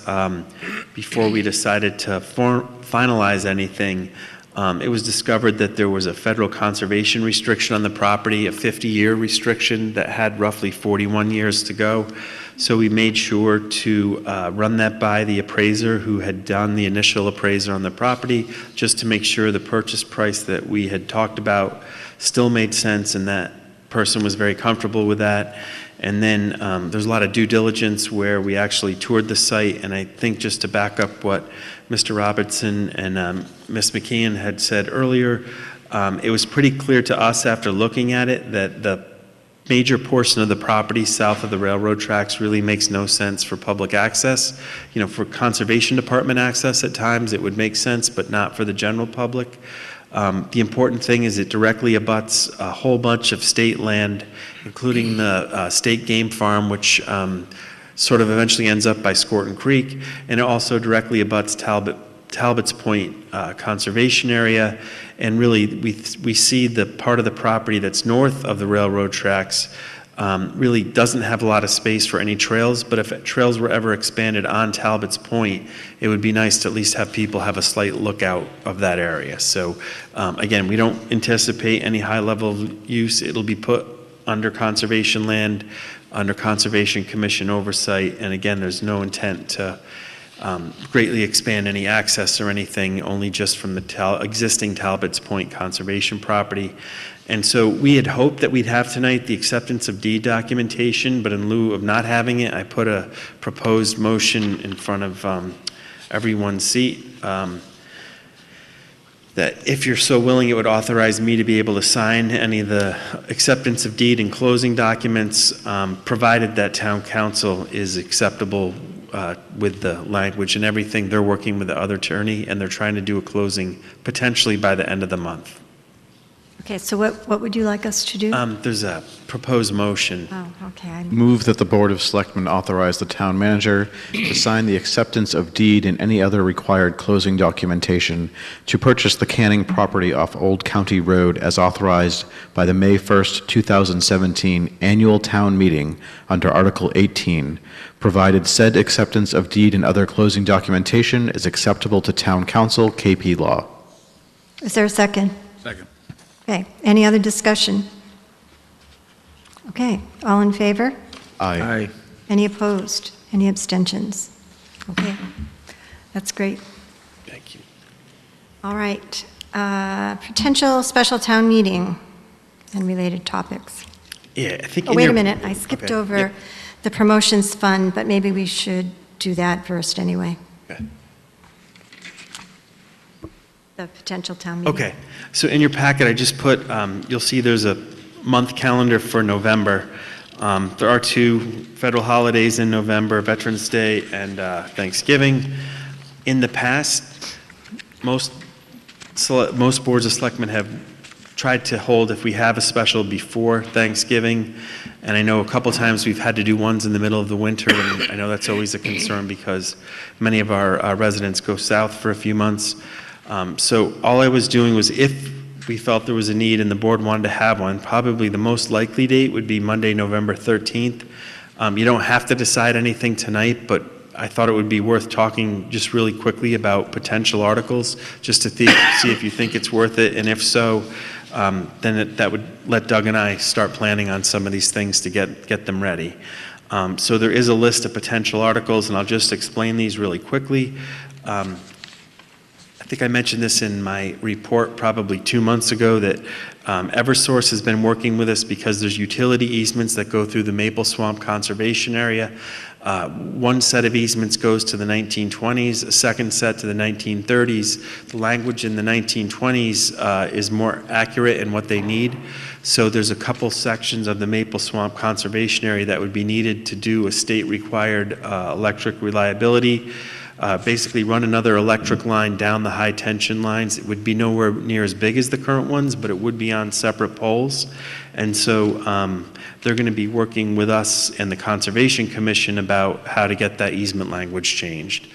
before we decided to finalize anything, it was discovered that there was a federal conservation restriction on the property, a 50-year restriction that had roughly 41 years to go. So we made sure to run that by the appraiser who had done the initial appraisal on the property, just to make sure the purchase price that we had talked about still made sense, and that person was very comfortable with that. And then there's a lot of due diligence where we actually toured the site, and I think just to back up what Mr. Robertson and Ms. McKeon had said earlier, it was pretty clear to us after looking at it that the major portion of the property south of the railroad tracks really makes no sense for public access. For conservation department access at times it would make sense, but not for the general public. The important thing is it directly abuts a whole bunch of state land, including the state game farm, which sort of eventually ends up by Scorton Creek, and it also directly abuts Talbot's Point Conservation Area. And really, we see the part of the property that's north of the railroad tracks really doesn't have a lot of space for any trails, but if trails were ever expanded on Talbot's Point, it would be nice to at least have people have a slight lookout of that area. So again, we don't anticipate any high-level use. It'll be put under conservation land, under Conservation Commission oversight, and again, there's no intent to greatly expand any access or anything, only just from the existing Talbot's Point conservation property. And so we had hoped that we'd have tonight the acceptance of deed documentation, but in lieu of not having it, I put a proposed motion in front of everyone's seat that if you're so willing, it would authorize me to be able to sign any of the acceptance of deed and closing documents, provided that town council is acceptable with the language and everything. They're working with the other attorney, and they're trying to do a closing potentially by the end of the month. Okay, so what would you like us to do? There's a proposed motion. Oh, okay. Move that the Board of Selectmen authorize the town manager to sign the acceptance of deed and any other required closing documentation to purchase the Canning property off Old County Road as authorized by the May 1st, 2017 annual town meeting under Article 18, provided said acceptance of deed and other closing documentation is acceptable to town council, KP Law. Is there a second? Second. Okay, any other discussion? Okay, all in favor? Aye. Any opposed? Any abstentions? Okay, that's great. Thank you. All right, potential special town meeting and related topics. Yeah, I think. Oh, wait a minute, I skipped Okay, over yep. the promotions fund, but maybe we should do that first anyway. Okay. The potential town meeting. Okay, so in your packet, I just put, you'll see there's a month calendar for November. There are 2 federal holidays in November, Veterans Day and Thanksgiving. In the past, most boards of selectmen have tried to hold, if we have a special, before Thanksgiving. And I know a couple times we've had to do ones in the middle of the winter, and I know that's always a concern because many of our residents go south for a few months. So all I was doing was, if we felt there was a need and the board wanted to have one, probably the most likely date would be Monday, November 13th. You don't have to decide anything tonight, but I thought it would be worth talking just really quickly about potential articles, just to see if you think it's worth it, and if so, then that would let Doug and I start planning on some of these things to get them ready. So there is a list of potential articles, and I'll just explain these really quickly. I think I mentioned this in my report probably 2 months ago, that Eversource has been working with us because there's utility easements that go through the Maple Swamp Conservation Area. One set of easements goes to the 1920s, a second set to the 1930s. The language in the 1920s is more accurate in what they need. So there's a couple sections of the Maple Swamp Conservation Area that would be needed to do a state-required electric reliability. Basically run another electric line down the high tension lines. It would be nowhere near as big as the current ones, but it would be on separate poles. And so they're going to be working with us and the Conservation Commission about how to get that easement language changed.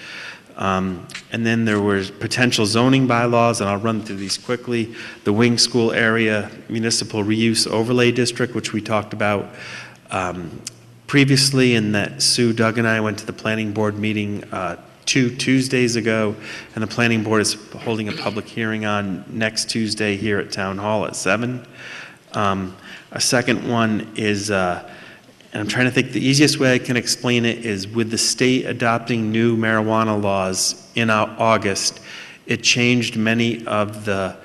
And then there were potential zoning bylaws, and I'll run through these quickly. The Wing School Area Municipal Reuse Overlay District, which we talked about previously, and that Sue, Doug, and I went to the planning board meeting 2 Tuesdays ago, and the planning board is holding a public hearing on next Tuesday here at Town Hall at 7. A second one is, and I'm trying to think, the easiest way I can explain it is, with the state adopting new marijuana laws in August, it changed many of the,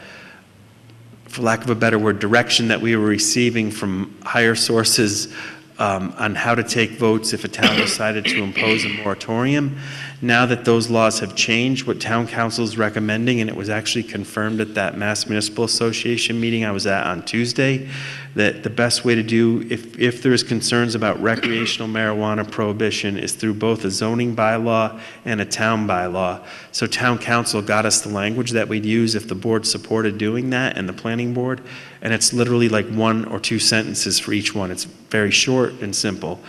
for lack of a better word, direction that we were receiving from higher sources on how to take votes if a town decided to impose a moratorium. Now that those laws have changed, what town council is recommending, and it was actually confirmed at that Mass Municipal Association meeting I was at on Tuesday, that the best way to do, if there's concerns about recreational marijuana prohibition, is through both a zoning bylaw and a town bylaw. So town council got us the language that we'd use if the board supported doing that, and the planning board, and it's literally like 1 or 2 sentences for each one. It's very short and simple.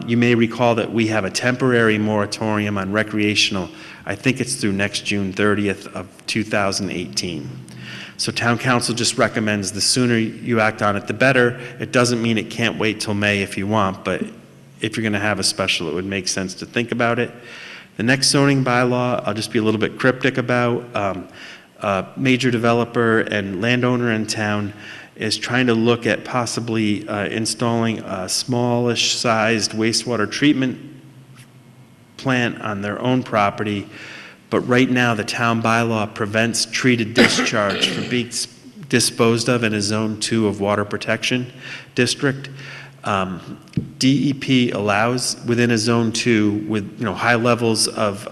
You may recall that we have a temporary moratorium on recreational. I think it's through next June 30th of 2018. So town council just recommends the sooner you act on it, the better. It doesn't mean it can't wait till May if you want, but if you're going to have a special, it would make sense to think about it. The next zoning bylaw, I'll just be a little bit cryptic about. Major developer and landowner in town is trying to look at possibly installing a smallish sized wastewater treatment plant on their own property, but right now the town bylaw prevents treated discharge from being disposed of in a zone 2 of water protection district. DEP allows within a zone 2 with high levels of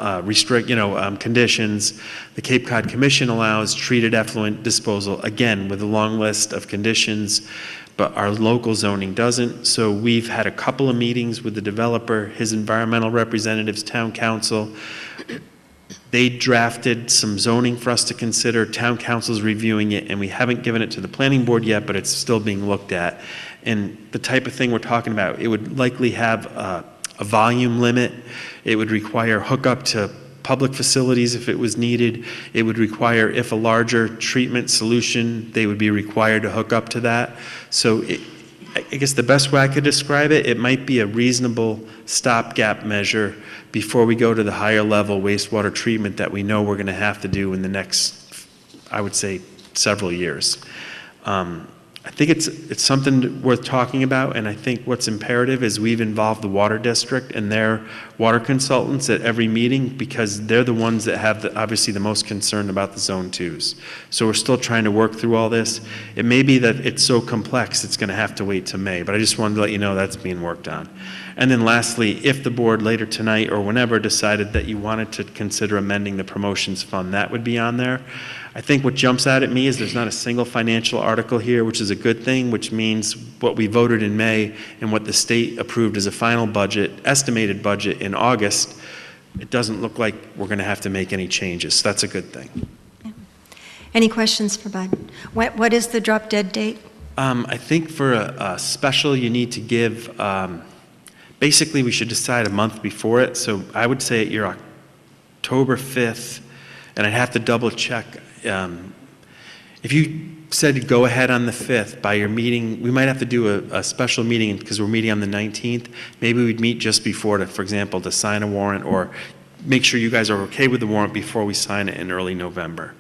conditions. The Cape Cod Commission allows treated effluent disposal, again with a long list of conditions, but our local zoning doesn't. So we've had a couple of meetings with the developer, his environmental representatives, town council. They drafted some zoning for us to consider. Town council's reviewing it, and we haven't given it to the planning board yet, but it's still being looked at. And the type of thing we're talking about, it would likely have a volume limit. It would require hookup to public facilities if it was needed. It would require, if a larger treatment solution, they would be required to hook up to that. So I guess the best way I could describe it, it might be a reasonable stopgap measure before we go to the higher level wastewater treatment that we know we're going to have to do in the next, I would say, several years. I think it's something worth talking about, and I think what's imperative is we've involved the water district and their water consultants at every meeting, because they're the ones that have obviously the most concern about the Zone 2s. So we're still trying to work through all this. It may be that it's so complex it's going to have to wait till May, but I just wanted to let you know that's being worked on. And then lastly, if the board later tonight or whenever decided that you wanted to consider amending the promotions fund, that would be on there. I think what jumps out at me is there's not a single financial article here, which is a good thing, which means what we voted in May and what the state approved as a final budget, estimated budget in August, it doesn't look like we're going to have to make any changes. So that's a good thing. Yeah. Any questions for Bud? What is the drop dead date? I think for a special, you need to give, basically we should decide a month before it. So I would say at your October 5th, and I'd have to double check. If you said go ahead on the 5th by your meeting, we might have to do a special meeting because we're meeting on the 19th. Maybe we'd meet just before to, for example, to sign a warrant or make sure you guys are okay with the warrant before we sign it in early November.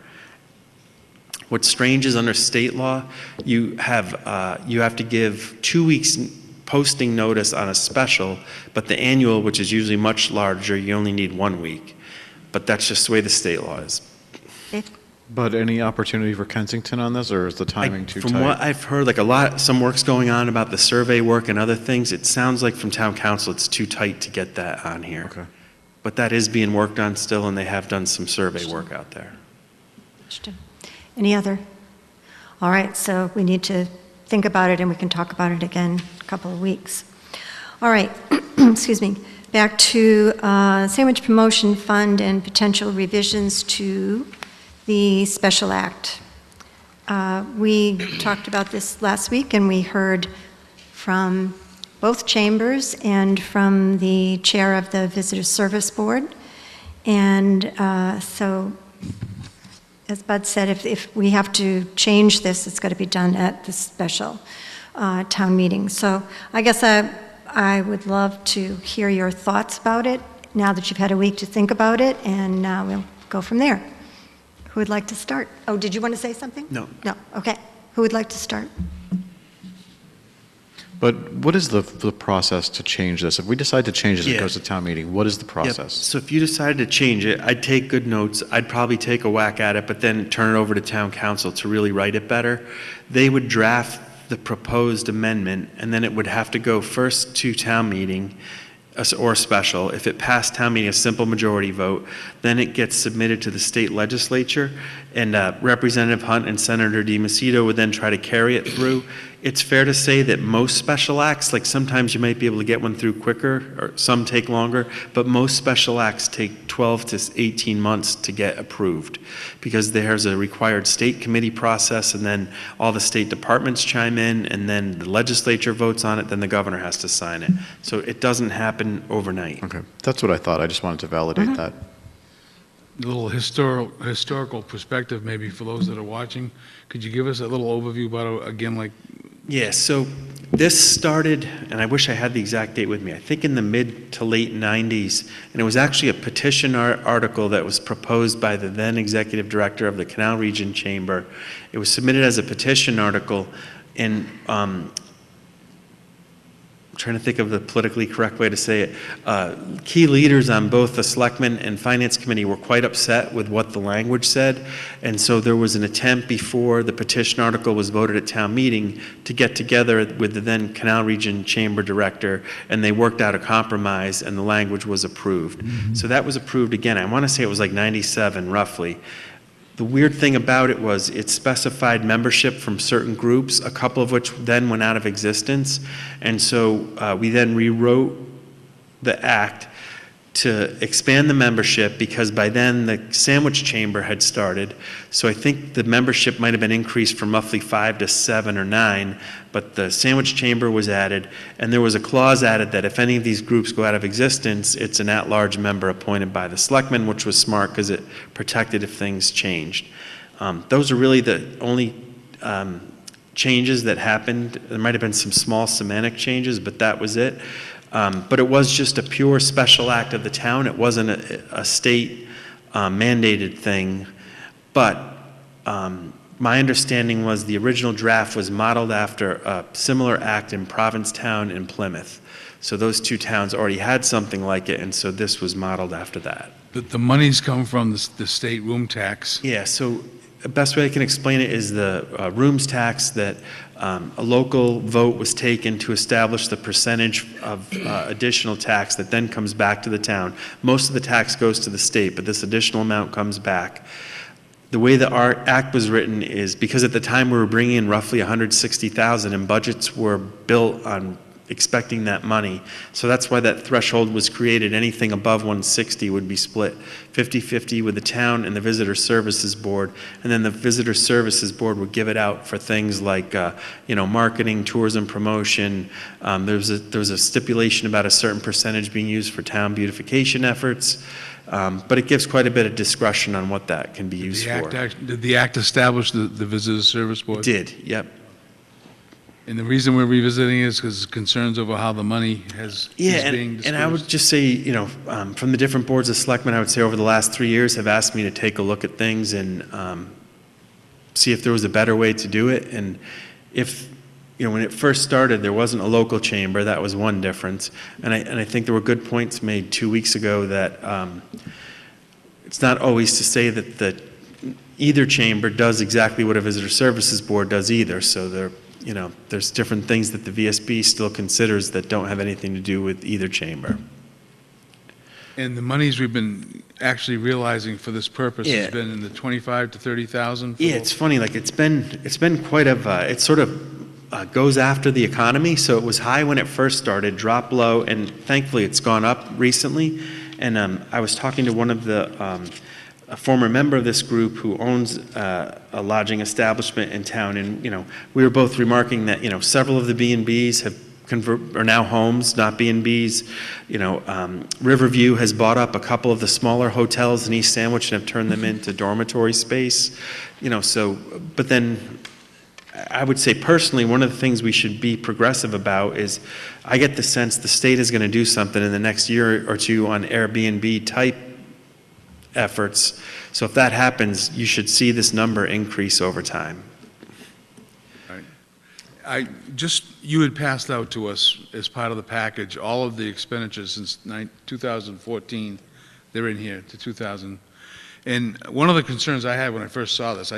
What's strange is under state law, you have to give 2 weeks posting notice on a special, but the annual, which is usually much larger, you only need 1 week. But that's just the way the state law is. But any opportunity for Kensington on this, or is the timing too tight? From what I've heard, some work's going on about the survey work and other things. It sounds like from town council it's too tight to get that on here. Okay. But that is being worked on still, and they have done some survey work out there. Any other? All right, so we need to think about it, and we can talk about it again in a couple of weeks. All right, excuse me. Back to Sandwich Promotion Fund and potential revisions to the Special Act. We talked about this last week, and we heard from both chambers and from the chair of the Visitor Service Board. And so, as Bud said, if we have to change this, it's got to be done at the special town meeting. So I guess I would love to hear your thoughts about it now that you've had a week to think about it, and we'll go from there. Who would like to start? Oh, did you want to say something? No. No, okay. Who would like to start? But what is the process to change this? If we decide to change this, it Yeah. goes to town meeting, what is the process? Yep. So if you decided to change it, I'd take good notes. I'd probably take a whack at it, but then turn it over to town council to really write it better. They would draft the proposed amendment, and then it would have to go first to town meeting or special. If it passed town meeting, a simple majority vote, then it gets submitted to the state legislature, and Representative Hunt and Senator DiMacedo would then try to carry it through. It's fair to say that most special acts, like sometimes you might be able to get one through quicker, or some take longer, but most special acts take 12 to 18 months to get approved, because there's a required state committee process, and then all the state departments chime in, and then the legislature votes on it, then the governor has to sign it. So it doesn't happen overnight. Okay, that's what I thought. I just wanted to validate that. A little historical perspective, maybe for those that are watching. Could you give us a little overview about, again, like? Yeah, so this started, and I wish I had the exact date with me, I think in the mid to late 90s, and it was actually a petition article that was proposed by the then executive director of the Canal Region Chamber. It was submitted as a petition article, and I'm trying to think of the politically correct way to say it. Key leaders on both the Selectmen and Finance Committee were quite upset with what the language said, and so there was an attempt before the petition article was voted at town meeting to get together with the then Canal Region Chamber Director, and they worked out a compromise, and the language was approved. So that was approved again. I want to say it was like 97, roughly. The weird thing about it was it specified membership from certain groups, a couple of which then went out of existence. And so we then rewrote the act to expand the membership, because by then the Sandwich Chamber had started. So I think the membership might have been increased from roughly 5 to 7 or 9, but the Sandwich Chamber was added, and there was a clause added that if any of these groups go out of existence, it's an at-large member appointed by the Selectmen, which was smart because it protected if things changed. Those are really the only changes that happened. There might have been some small semantic changes, but that was it. But it was just a pure special act of the town. It wasn't a state mandated thing. But my understanding was the original draft was modeled after a similar act in Provincetown and Plymouth. So those two towns already had something like it, and so this was modeled after that. The monies come from the state room tax. Yeah, so the best way I can explain it is the rooms tax that a local vote was taken to establish the percentage of additional tax that then comes back to the town. Most of the tax goes to the state, but this additional amount comes back. The way that our act was written is because at the time we were bringing in roughly 160,000 and budgets were built on expecting that money. So that's why that threshold was created. Anything above 160 would be split 50-50 with the town and the Visitor Services Board, and then the Visitor Services Board would give it out for things like, marketing, tourism promotion. There was a stipulation about a certain percentage being used for town beautification efforts, but it gives quite a bit of discretion on what that can be used for. Did the act establish the Visitor Service Board? It did, yep. And the reason we're revisiting is because concerns over how the money is being dispersed? And I would just say, from the different boards of selectmen, I would say over the last 3 years have asked me to take a look at things and see if there was a better way to do it. And if, when it first started, there wasn't a local chamber. That was one difference. And I think there were good points made 2 weeks ago that it's not always to say that either chamber does exactly what a Visitor Services Board does either. So there's different things that the VSB still considers that don't have anything to do with either chamber. And the monies we've been actually realizing for this purpose has been in the 25 to 30,000? Yeah, it's funny, like it's been quite it sort of goes after the economy. So it was high when it first started, dropped low, and thankfully it's gone up recently. And I was talking to one of a former member of this group who owns a lodging establishment in town, and we were both remarking that several of the B&Bs are now homes, not B&Bs. Riverview has bought up a couple of the smaller hotels in East Sandwich and have turned them into dormitory space. But then I would say personally, one of the things we should be progressive about is I get the sense the state is going to do something in the next year or two on Airbnb type efforts. So if that happens, you should see this number increase over time. Right. You had passed out to us as part of the package all of the expenditures since 2014. They're in here to 2000. And one of the concerns I had when I first saw this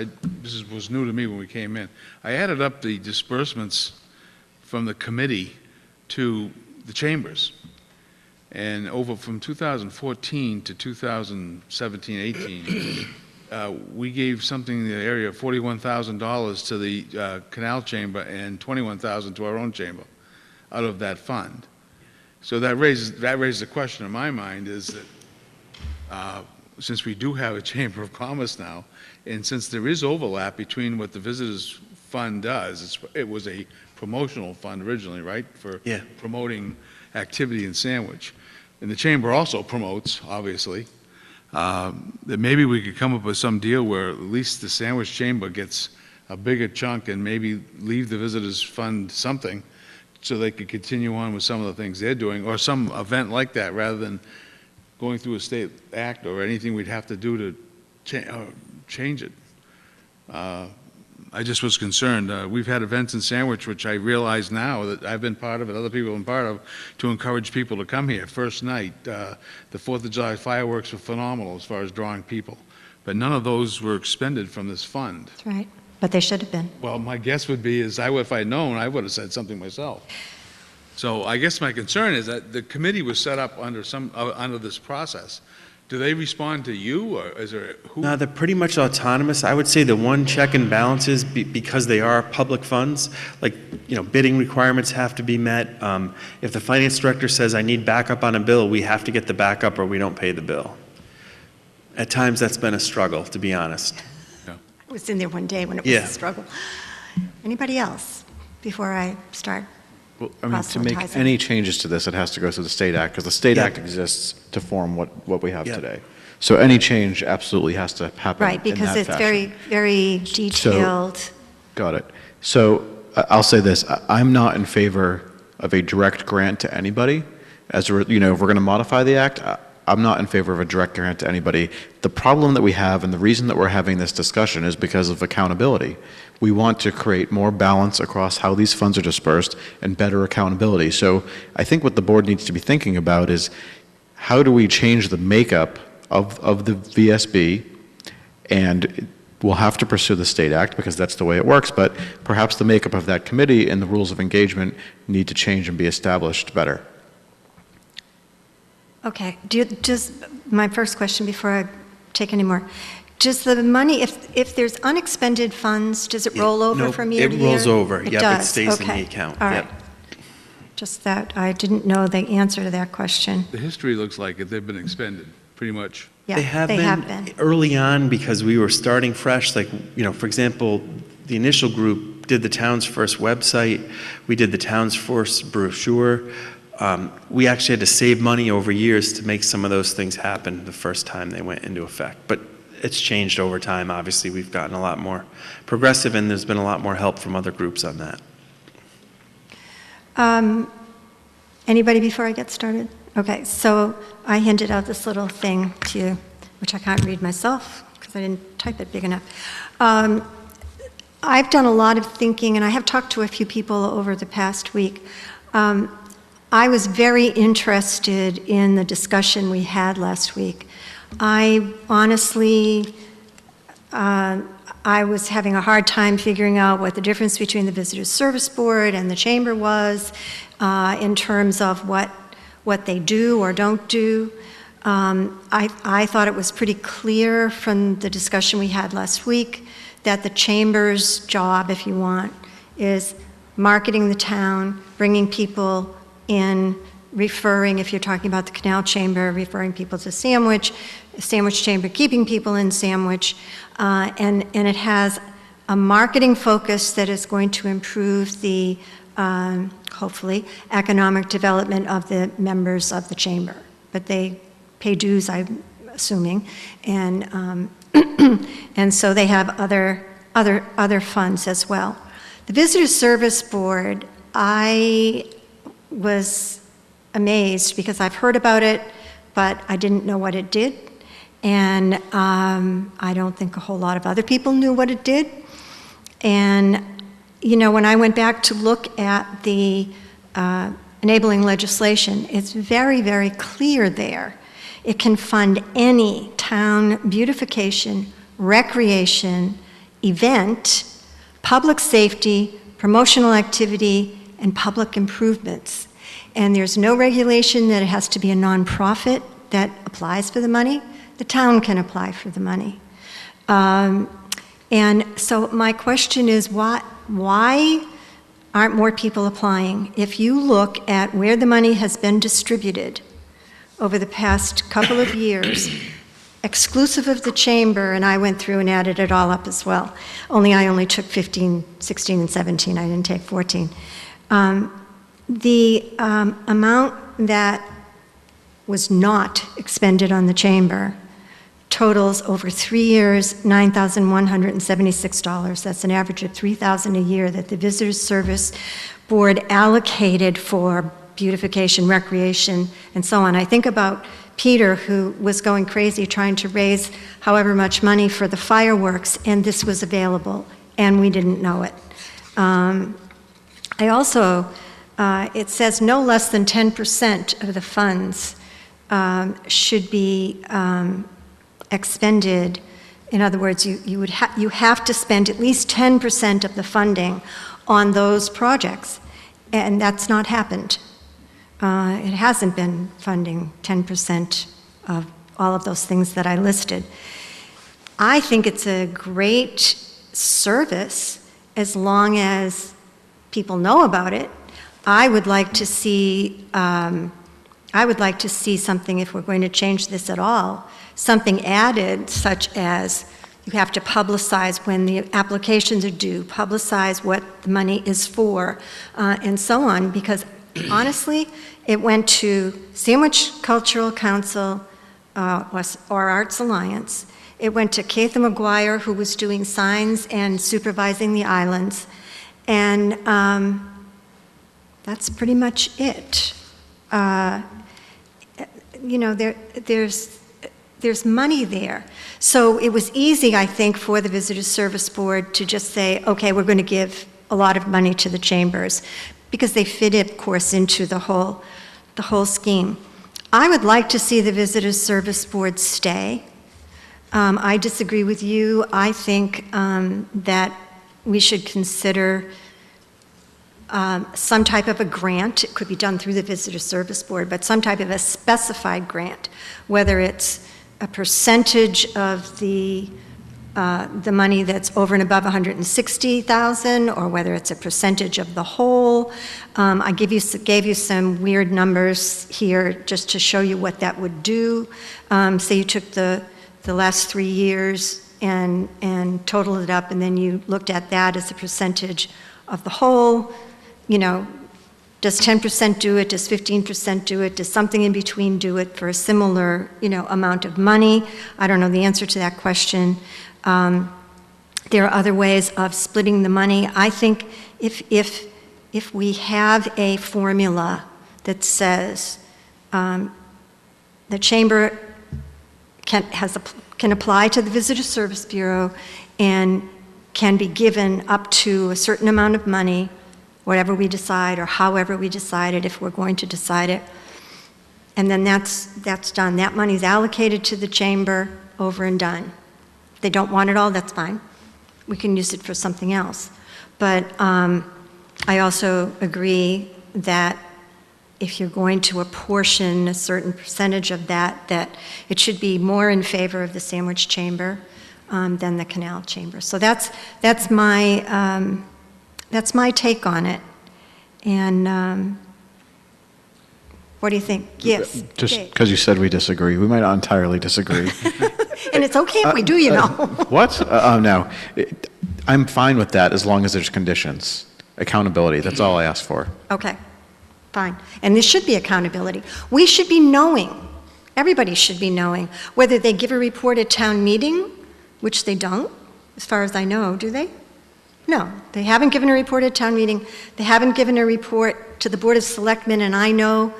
was new to me when we came in. I added up the disbursements from the committee to the chambers. And over from 2014 to 2017-18, we gave something in the area of $41,000 to the Canal Chamber and $21,000 to our own chamber out of that fund. So that raises a question in my mind is that since we do have a Chamber of Commerce now, and since there is overlap between what the Visitors Fund does, it was a promotional fund originally, right, for promoting activity in Sandwich. And the Chamber also promotes, obviously, that maybe we could come up with some deal where at least the Sandwich Chamber gets a bigger chunk and maybe leave the Visitors Fund something so they could continue on with some of the things they're doing, or some event like that, rather than going through a state act or anything we'd have to do to change it. I just was concerned. We've had events in Sandwich, which I realize now that I've been part of and other people have been part of, to encourage people to come here. First night, the 4th of July fireworks were phenomenal as far as drawing people. But none of those were expended from this fund. That's right, but they should have been. Well, my guess would be is if I'd known, I would have said something myself. So I guess my concern is that the committee was set up under this process. Do they respond to you, or is there who? No, they're pretty much autonomous. I would say the one check and balance is because they are public funds, like, bidding requirements have to be met. If the finance director says, I need backup on a bill, we have to get the backup or we don't pay the bill. At times, that's been a struggle, to be honest. I was in there one day when it was a struggle. Anybody else before I start? Well, to make any changes to this, it has to go through the State Act, because the State Act exists to form what we have today. So any change absolutely has to happen right, because it's fashion. very detailed. Got it. So I'll say this: I'm not in favor of a direct grant to anybody. If we're going to modify the act, I'm not in favor of a direct grant to anybody. The problem that we have and the reason that we're having this discussion is because of accountability. We want to create more balance across how these funds are dispersed and better accountability. So I think what the board needs to be thinking about is how do we change the makeup of the VSB, and we'll have to pursue the State Act because that's the way it works, but perhaps the makeup of that committee and the rules of engagement need to change and be established better. Okay, just my first question before I take any more. Does the money, if there's unexpended funds, does it roll over No, from year to year? It rolls over, It yep, it does, stays in the okay. account, All yep. right. Just that, I didn't know the answer to that question. The history looks like it, they've been expended, pretty much. Yeah, They have been been. early on because we were starting fresh. Like, for example, the initial group did the town's first website. We did the town's first brochure. We actually had to save money over years to make some of those things happen the first time they went into effect. But it's changed over time. Obviously, we've gotten a lot more progressive, and there's been a lot more help from other groups on that. Anybody before I get started? Okay, so I handed out this little thing to you, which I can't read myself because I didn't type it big enough. I've done a lot of thinking, and I have talked to a few people over the past week. I was very interested in the discussion we had last week. I honestly, I was having a hard time figuring out what the difference between the Visitors Service Board and the Chamber was in terms of what they do or don't do. I thought it was pretty clear from the discussion we had last week that the Chamber's job, if you want, is marketing the town, bringing people in, referring, if you're talking about the Canal Chamber, referring people to Sandwich Chamber, keeping people in Sandwich, and it has a marketing focus that is going to improve the, hopefully, economic development of the members of the Chamber. But they pay dues, I'm assuming, and and so they have other funds as well. The Visitors Service Board, I was amazed because I've heard about it, but I didn't know what it did. And I don't think a whole lot of other people knew what it did. And, when I went back to look at the enabling legislation, it's very, very clear there. It can fund any town beautification, recreation, event, public safety, promotional activity, and public improvements. And there's no regulation that it has to be a nonprofit that applies for the money. The town can apply for the money. And so my question is, why aren't more people applying? If you look at where the money has been distributed over the past couple of years, exclusive of the Chamber, and I went through and added it all up as well. I only took 15, 16, and 17. I didn't take 14. The amount that was not expended on the Chamber totals over 3 years, $9,176. That's an average of $3,000 a year that the Visitors Service Board allocated for beautification, recreation, and so on. I think about Peter, who was going crazy trying to raise however much money for the fireworks, and this was available, and we didn't know it. I also, it says no less than 10% of the funds should be expended. In other words, you have to spend at least 10% of the funding on those projects, and that's not happened. It hasn't been funding 10% of all of those things that I listed. I think it's a great service as long as people know about it. I would like to see something, if we're going to change this at all, something added such as you have to publicize when the applications are due, publicize what the money is for, and so on, because honestly, it went to Sandwich Cultural Council or Arts Alliance. It went to Catha McGuire, who was doing signs and supervising the islands, and that's pretty much it. you know, there's money there. So it was easy, I think, for the Visitors Service Board to just say, okay, we're going to give a lot of money to the chambers, because they fit, of course, into the whole scheme. I would like to see the Visitors Service Board stay. I disagree with you. I think that we should consider some type of a grant. It could be done through the Visitor Service Board, but some type of a specified grant, whether it's a percentage of the money that's over and above 160,000, or whether it's a percentage of the whole. I gave you some weird numbers here just to show you what that would do. Say you took the last 3 years and totaled it up, and then you looked at that as a percentage of the whole. You know, does 10% do it? Does 15% do it? Does something in between do it for a similar, you know, amount of money? I don't know the answer to that question. There are other ways of splitting the money. I think if we have a formula that says the chamber can apply to the Visitor Service Bureau and can be given up to a certain amount of money, whatever we decide or however we decide it, if we're going to decide it, and then that's done. That money's allocated to the chamber, over and done. If they don't want it all, that's fine. We can use it for something else. But I also agree that if you're going to apportion a certain percentage of that, that it should be more in favor of the Sandwich Chamber than the Canal Chamber. So that's my take on it. And what do you think? Yes. Just because you said we disagree, we might not entirely disagree. And it's okay if we do, you know. What? No. I'm fine with that as long as there's conditions. Accountability, that's all I ask for. Okay, fine. And there should be accountability. We should be knowing, everybody should be knowing, whether they give a report at town meeting, which they don't, as far as I know, do they? No, they haven't given a report at town meeting. They haven't given a report to the Board of Selectmen, and I know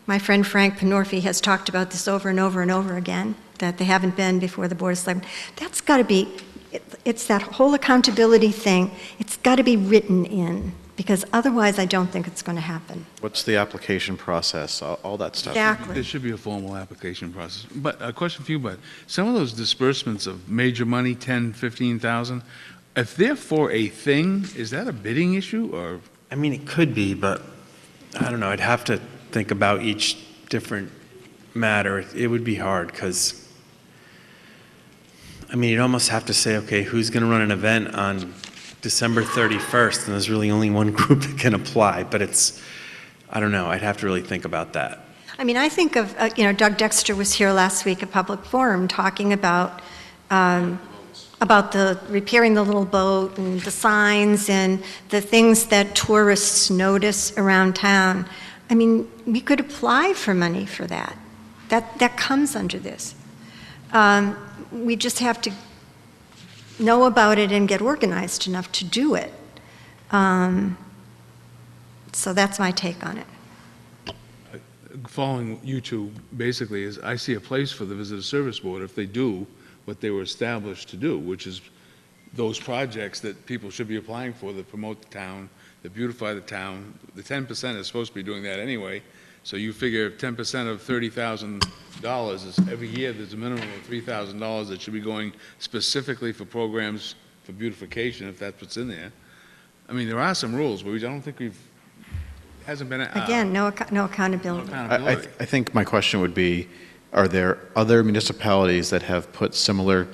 my friend Frank Panorfi has talked about this over and over and over again, that they haven't been before the Board of Selectmen. That's got to be, it's that whole accountability thing, it's got to be written in, because otherwise I don't think it's going to happen. What's the application process, all that stuff? Exactly. There should be a formal application process. But a question for you, Bud. Some of those disbursements of major money, 10, 15,000, if they're for a thing, is that a bidding issue, or? I mean, it could be, but I don't know. I'd have to think about each different matter. It would be hard because, I mean, you'd almost have to say, okay, who's going to run an event on December 31st? And there's really only one group that can apply, but it's, I don't know. I'd have to really think about that. I mean, I think of, Doug Dexter was here last week at Public Forum talking about the repairing the little boat and the signs and the things that tourists notice around town. I mean, we could apply for money for that. That comes under this. We just have to know about it and get organized enough to do it. So that's my take on it. Following you two, basically, is I see a place for the Visitor Service Board if they do what they were established to do, which is those projects that people should be applying for that promote the town, that beautify the town. The 10% is supposed to be doing that anyway. So you figure 10% of $30,000 is every year there's a minimum of $3,000 that should be going specifically for programs for beautification, if that's what's in there. I mean, there are some rules, but I don't think hasn't been. Again, no accountability. I think my question would be, are there other municipalities that have put similar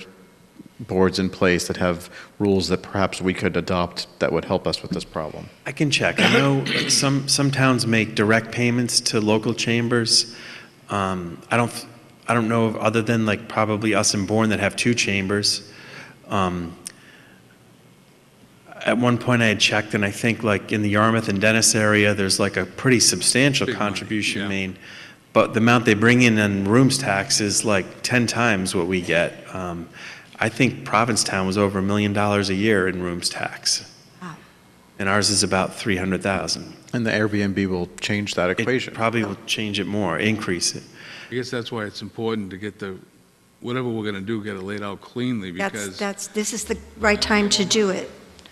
boards in place that have rules that perhaps we could adopt that would help us with this problem? I can check. I know some towns make direct payments to local chambers. I don't know of, other than like probably us in Bourne that have 2 chambers. At one point I had checked, and I think like in the Yarmouth and Dennis area, there's like a pretty substantial contribution made. But the amount they bring in on rooms tax is like 10 times what we get. I think Provincetown was over $1 million a year in rooms tax. Wow. And ours is about 300,000. And the Airbnb will change that equation. It probably will change it more, increase it. I guess that's why it's important to get whatever we're going to do, get it laid out cleanly, because... This is the right time to do it.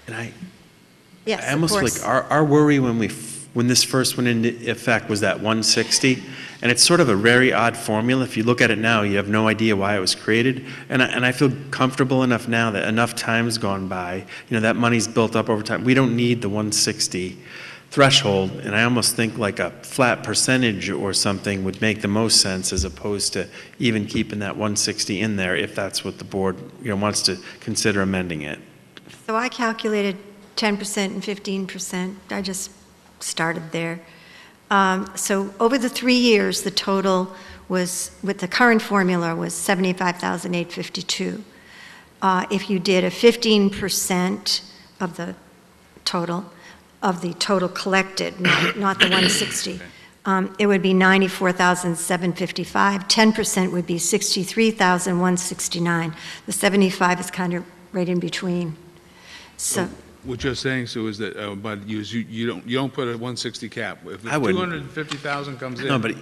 And Yes, I of almost course. like, our worry when this first went into effect was that 160, and it's sort of a very odd formula. If you look at it now, you have no idea why it was created, and I feel comfortable enough now that enough time's gone by, that money's built up over time. We don't need the 160 threshold, and I almost think like a flat percentage or something would make the most sense, as opposed to even keeping that 160 in there, if that's what the board, wants to consider amending it. So I calculated 10% and 15%. I just started there. So over the 3 years, the total was, with the current formula, was $75,852. If you did a 15% of the total collected, not the 160, it would be $94,755. 10% would be $63,169. The 75 is kind of right in between. So What you're saying, Sue, is that, but you don't put a 160 cap. If I wouldn't. 250,000 comes in... No, but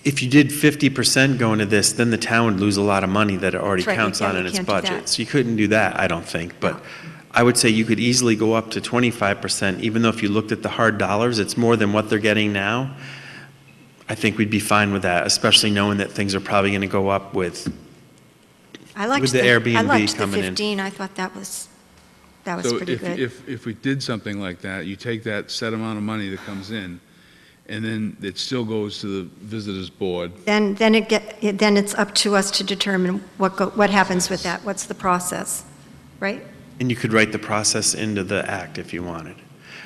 if you did 50% going to this, then the town would lose a lot of money that it already That's right, counts yeah, on you in its can't do that. budget. So you couldn't do that, I don't think. But I would say you could easily go up to 25%, even though if you looked at the hard dollars, it's more than what they're getting now. I think we'd be fine with that, especially knowing that things are probably going to go up with the Airbnb I liked the coming in. 15. I thought that was So pretty good. if we did something like that, you take that set amount of money that comes in, and then it still goes to the visitors board. Then it's up to us to determine what happens with that. What's the process, right? And you could write the process into the act if you wanted.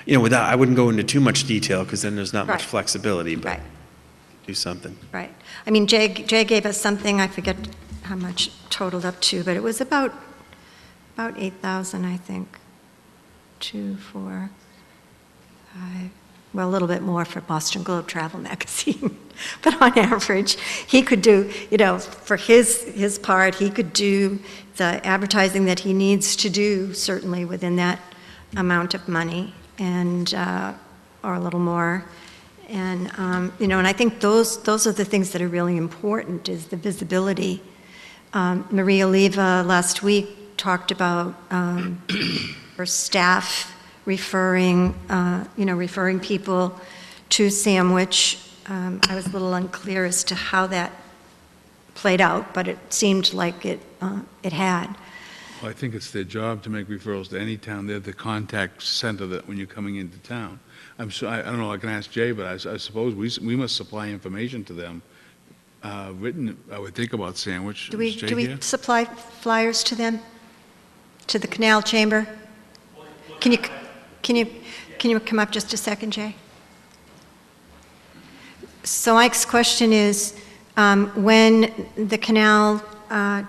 I wouldn't go into too much detail, because then there's not much Right. flexibility, but Right. do something. Right. I mean, Jay gave us something, I forget how much totaled up to, but it was about 8,000, I think. 2, 4, 5, well, a little bit more for Boston Globe Travel Magazine. But on average, he could do, for his part, he could do the advertising that he needs to do, certainly within that amount of money, and, or a little more. And, and I think those are the things that are really important, is the visibility. Maria Oliva last week talked about her staff referring people to Sandwich. I was a little unclear as to how that played out, but it seemed like it had. Well, I think it's their job to make referrals to any town. They're the contact center that when you're coming into town. I don't know, I can ask Jay, but I suppose we must supply information to them, written, I would think, about Sandwich. Do Is Jay we here? supply flyers to them, to the Canal Chamber? Can you come up just a second, Jay? So Mike's question is, when the Canal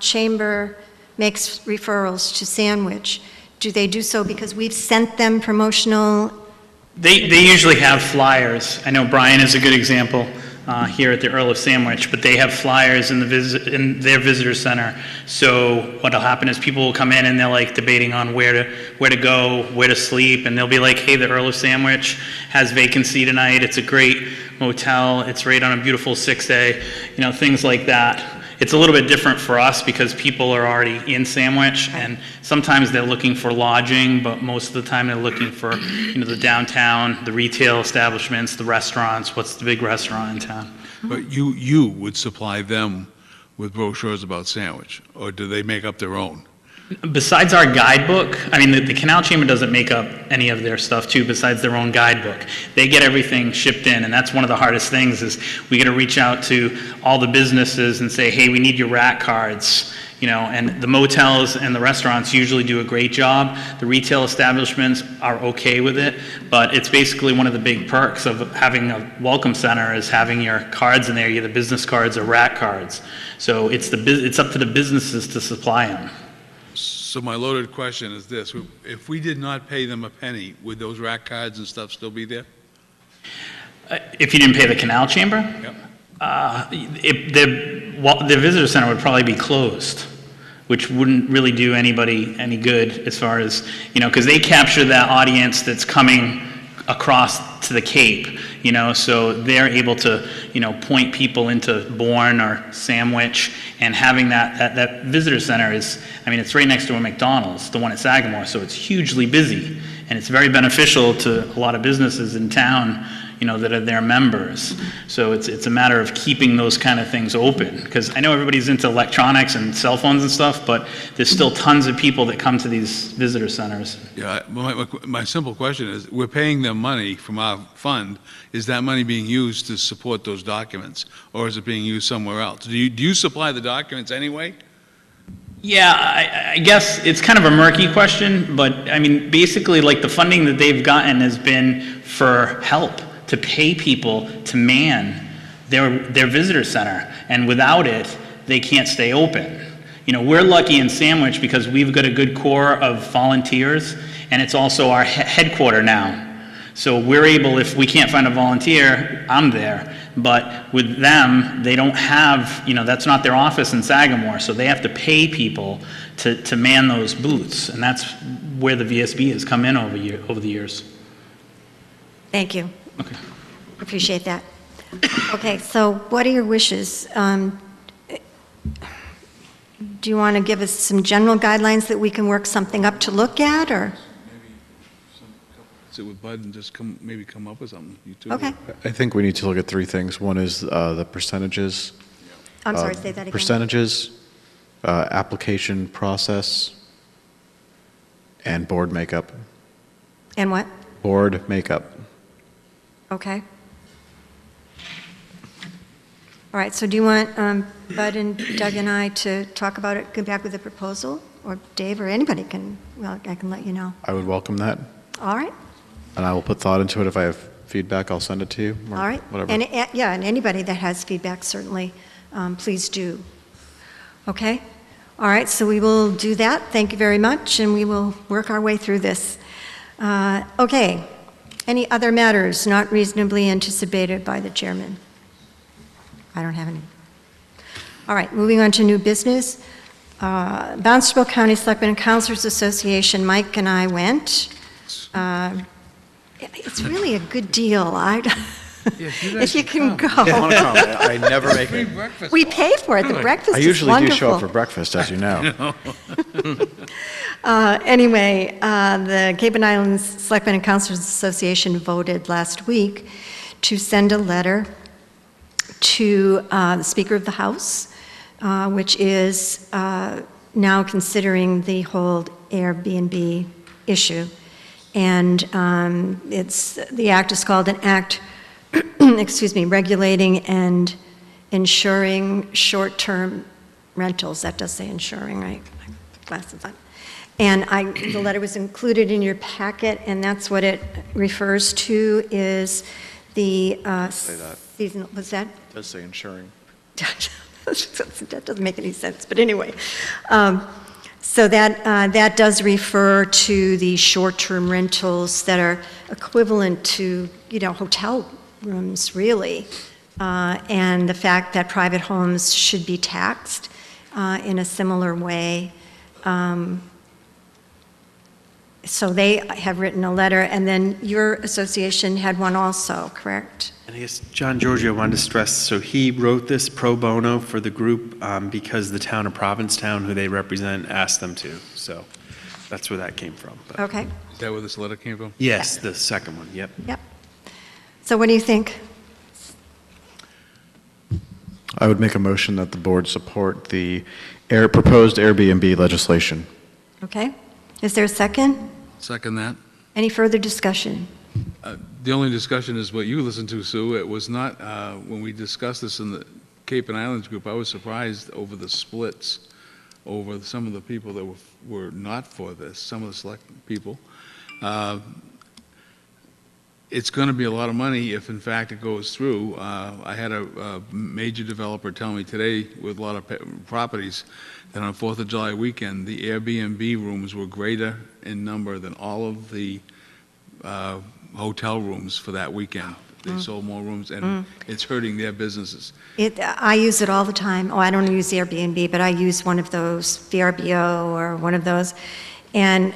Chamber makes referrals to Sandwich, do they do so because we've sent them promotional? They usually have flyers. I know Brian is a good example here at the Earl of Sandwich, but they have flyers in their visitor center. So what'll happen is people will come in and they're like debating on where to go, where to sleep, and they'll be like, hey, the Earl of Sandwich has vacancy tonight. It's a great motel. It's right on a beautiful 6A, things like that. It's a little bit different for us because people are already in Sandwich, and sometimes they're looking for lodging, but most of the time they're looking for, the downtown, the retail establishments, the restaurants. What's the big restaurant in town? But you would supply them with brochures about Sandwich, or do they make up their own? Besides our guidebook, I mean, the Canal Chamber doesn't make up any of their stuff too, besides their own guidebook. They get everything shipped in, and that's one of the hardest things, is we got to reach out to all the businesses and say, hey, we need your rack cards, and the motels and the restaurants usually do a great job. The retail establishments are okay with it, but it's basically one of the big perks of having a welcome center is having your cards in there, either business cards or rack cards. So it's up to the businesses to supply them. So my loaded question is this: if we did not pay them a penny, would those rack cards and stuff still be there? If you didn't pay the Canal Chamber? Yep. The visitor center would probably be closed, which wouldn't really do anybody any good as far as, because they capture that audience that's coming across to the Cape, so they're able to, point people into Bourne or Sandwich, and having that visitor center is, it's right next to a McDonald's, the one at Sagamore, so it's hugely busy, and it's very beneficial to a lot of businesses in town, that are their members. So it's a matter of keeping those kind of things open, because I know everybody's into electronics and cell phones and stuff, but there's still tons of people that come to these visitor centers. Yeah, my simple question is, we're paying them money from our fund. Is that money being used to support those documents, or is it being used somewhere else? Do you supply the documents anyway? Yeah, I guess it's kind of a murky question, but basically, like, the funding that they've gotten has been for help, to pay people to man their visitor center, and without it, they can't stay open. We're lucky in Sandwich because we've got a good core of volunteers, and it's also our headquarter now. So we're able, if we can't find a volunteer, I'm there. But with them, they don't have, that's not their office in Sagamore, so they have to pay people to man those booths, and that's where the VSB has come in over the years. Thank you. Okay. Appreciate that. Okay, so what are your wishes? Do you want to give us some general guidelines that we can work something up to look at, or? Sit with Bud and just maybe come up with something, you two. Okay. I think we need to look at three things. One is the percentages. I'm sorry, say that again. Percentages, application process, and board makeup. And what? Board makeup. Okay. All right, so do you want Bud and Doug and I to talk about it, come back with a proposal? Or Dave, or anybody can, well, I can let you know. I would welcome that, All right, and I will put thought into it. If I have feedback, I'll send it to you. Or all right. Whatever. And, yeah, and anybody that has feedback, certainly, please do. Okay? All right, so we will do that. Thank you very much, and we will work our way through this. Okay. Any other matters not reasonably anticipated by the chairman? I don't have any. All right, moving on to new business. Barnstable County Selectmen and Councilors Association, Mike and I went. It's really a good deal. If you can go. I want to come. I never make it. We pay for it. The breakfast I is usually wonderful. do show up for breakfast, as you know. Anyway, the Cape and Islands Selectmen and Councilors Association voted last week to send a letter to the Speaker of the House, which is now considering the whole Airbnb issue. And the act is called an act, regulating and ensuring short-term rentals. That does say ensuring, right? Glasses on. And the letter was included in your packet, and that's what it refers to, is the seasonal, what's that? It does say ensuring. That doesn't make any sense, but anyway. So that does refer to the short-term rentals that are equivalent to, hotel rooms, really, and the fact that private homes should be taxed in a similar way. So they have written a letter, and then your association had one also, correct? And I guess John Giorgio wanted to stress, so he wrote this pro bono for the group because the town of Provincetown, who they represent, asked them to. So that's where that came from. But Okay. Is that where this letter came from? yes, the second one, yep. Yep. So what do you think? I would make a motion that the board support the proposed Airbnb legislation. Okay. Is there a second? Second that. Any further discussion? The only discussion is what you listened to, Sue. It was not, when we discussed this in the Cape and Islands group, I was surprised over the splits over some of the people that were not for this, some of the select people. It's going to be a lot of money if, in fact, it goes through. I had a major developer tell me today with a lot of properties that on 4th of July weekend, the Airbnb rooms were greater in number than all of the hotel rooms for that weekend. They sold more rooms, and it's hurting their businesses. I use it all the time. Oh, I don't use Airbnb, but I use one of those, VRBO or one of those. And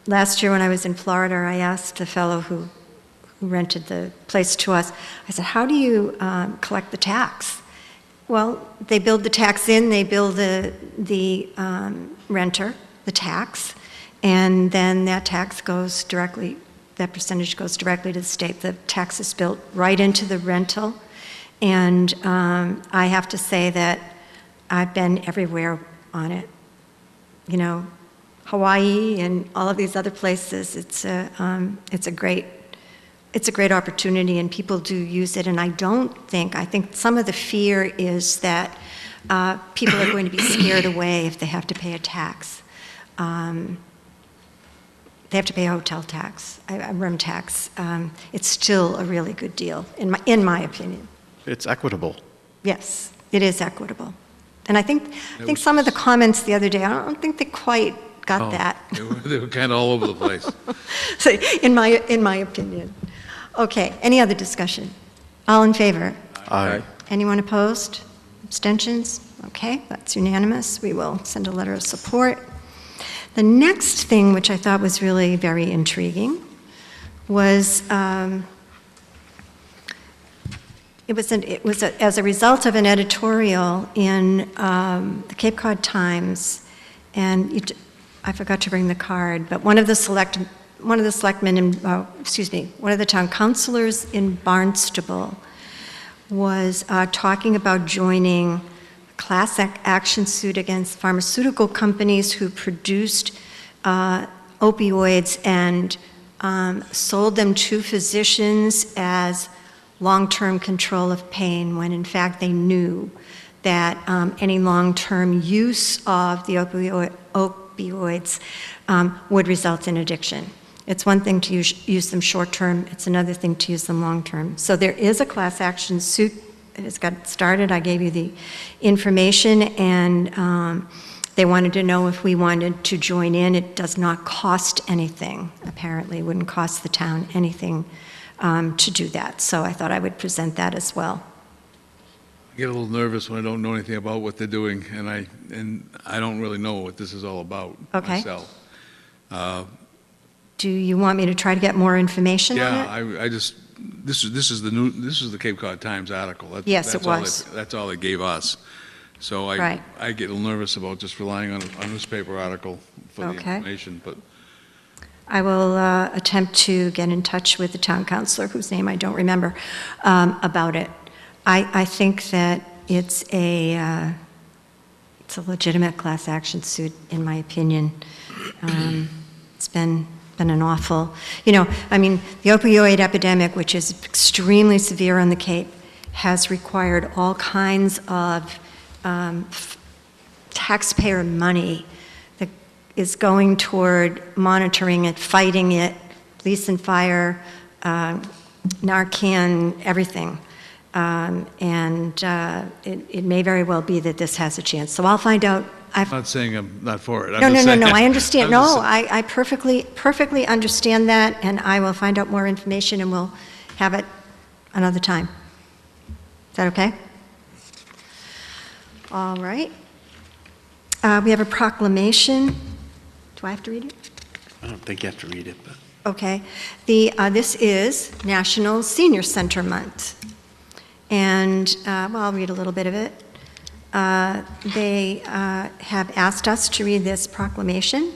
last year when I was in Florida, I asked the fellow who rented the place to us, I said, how do you collect the tax? Well, they build the tax in, they bill the renter the tax, and then that tax goes directly, that percentage goes directly to the state. The tax is built right into the rental, and I have to say that I've been everywhere on it. You know, Hawaii and all of these other places, it's a great opportunity, and people do use it. And I think some of the fear is that people are going to be scared away if they have to pay a tax. They have to pay a hotel tax, a room tax. It's still a really good deal, in my opinion. It's equitable. Yes, it is equitable. And I think some of the comments the other day, I don't think they quite got that. They were kind of all over the place. So, in my opinion. Okay, any other discussion? All in favor? Aye. Anyone opposed? Abstentions? Okay, that's unanimous. We will send a letter of support. The next thing, which I thought was really very intriguing, was it was as a result of an editorial in the Cape Cod Times, and I forgot to bring the card, but one of the town councilors in Barnstable was talking about joining a class action suit against pharmaceutical companies who produced opioids and sold them to physicians as long-term control of pain, when in fact they knew that any long-term use of the opioids would result in addiction. It's one thing to use them short-term, it's another thing to use them long-term. So there is a class action suit that has got started. I gave you the information, and they wanted to know if we wanted to join in. It does not cost anything, apparently. It wouldn't cost the town anything to do that. So I thought I would present that as well. I get a little nervous when I don't know anything about what they're doing, and I don't really know what this is all about myself. Do you want me to try to get more information on it? Yeah, this is the Cape Cod Times article. Yes, it was. That's all they gave us. So I get a little nervous about just relying on a newspaper article for the information, but. I will attempt to get in touch with the town councilor, whose name I don't remember, about it. I think that it's a legitimate class action suit, in my opinion. It's been an awful, the opioid epidemic, which is extremely severe on the Cape, has required all kinds of taxpayer money that is going toward monitoring it, fighting it, police and fire, Narcan, everything. It may very well be that this has a chance. So I'll find out. I'm not saying I'm not for it. No, I understand. I perfectly understand that, and I will find out more information, and we'll have it another time. Is that okay? All right. We have a proclamation. Do I have to read it? I don't think you have to read it, but. Okay. This is National Senior Center Month. And, I'll read a little bit of it. They have asked us to read this proclamation.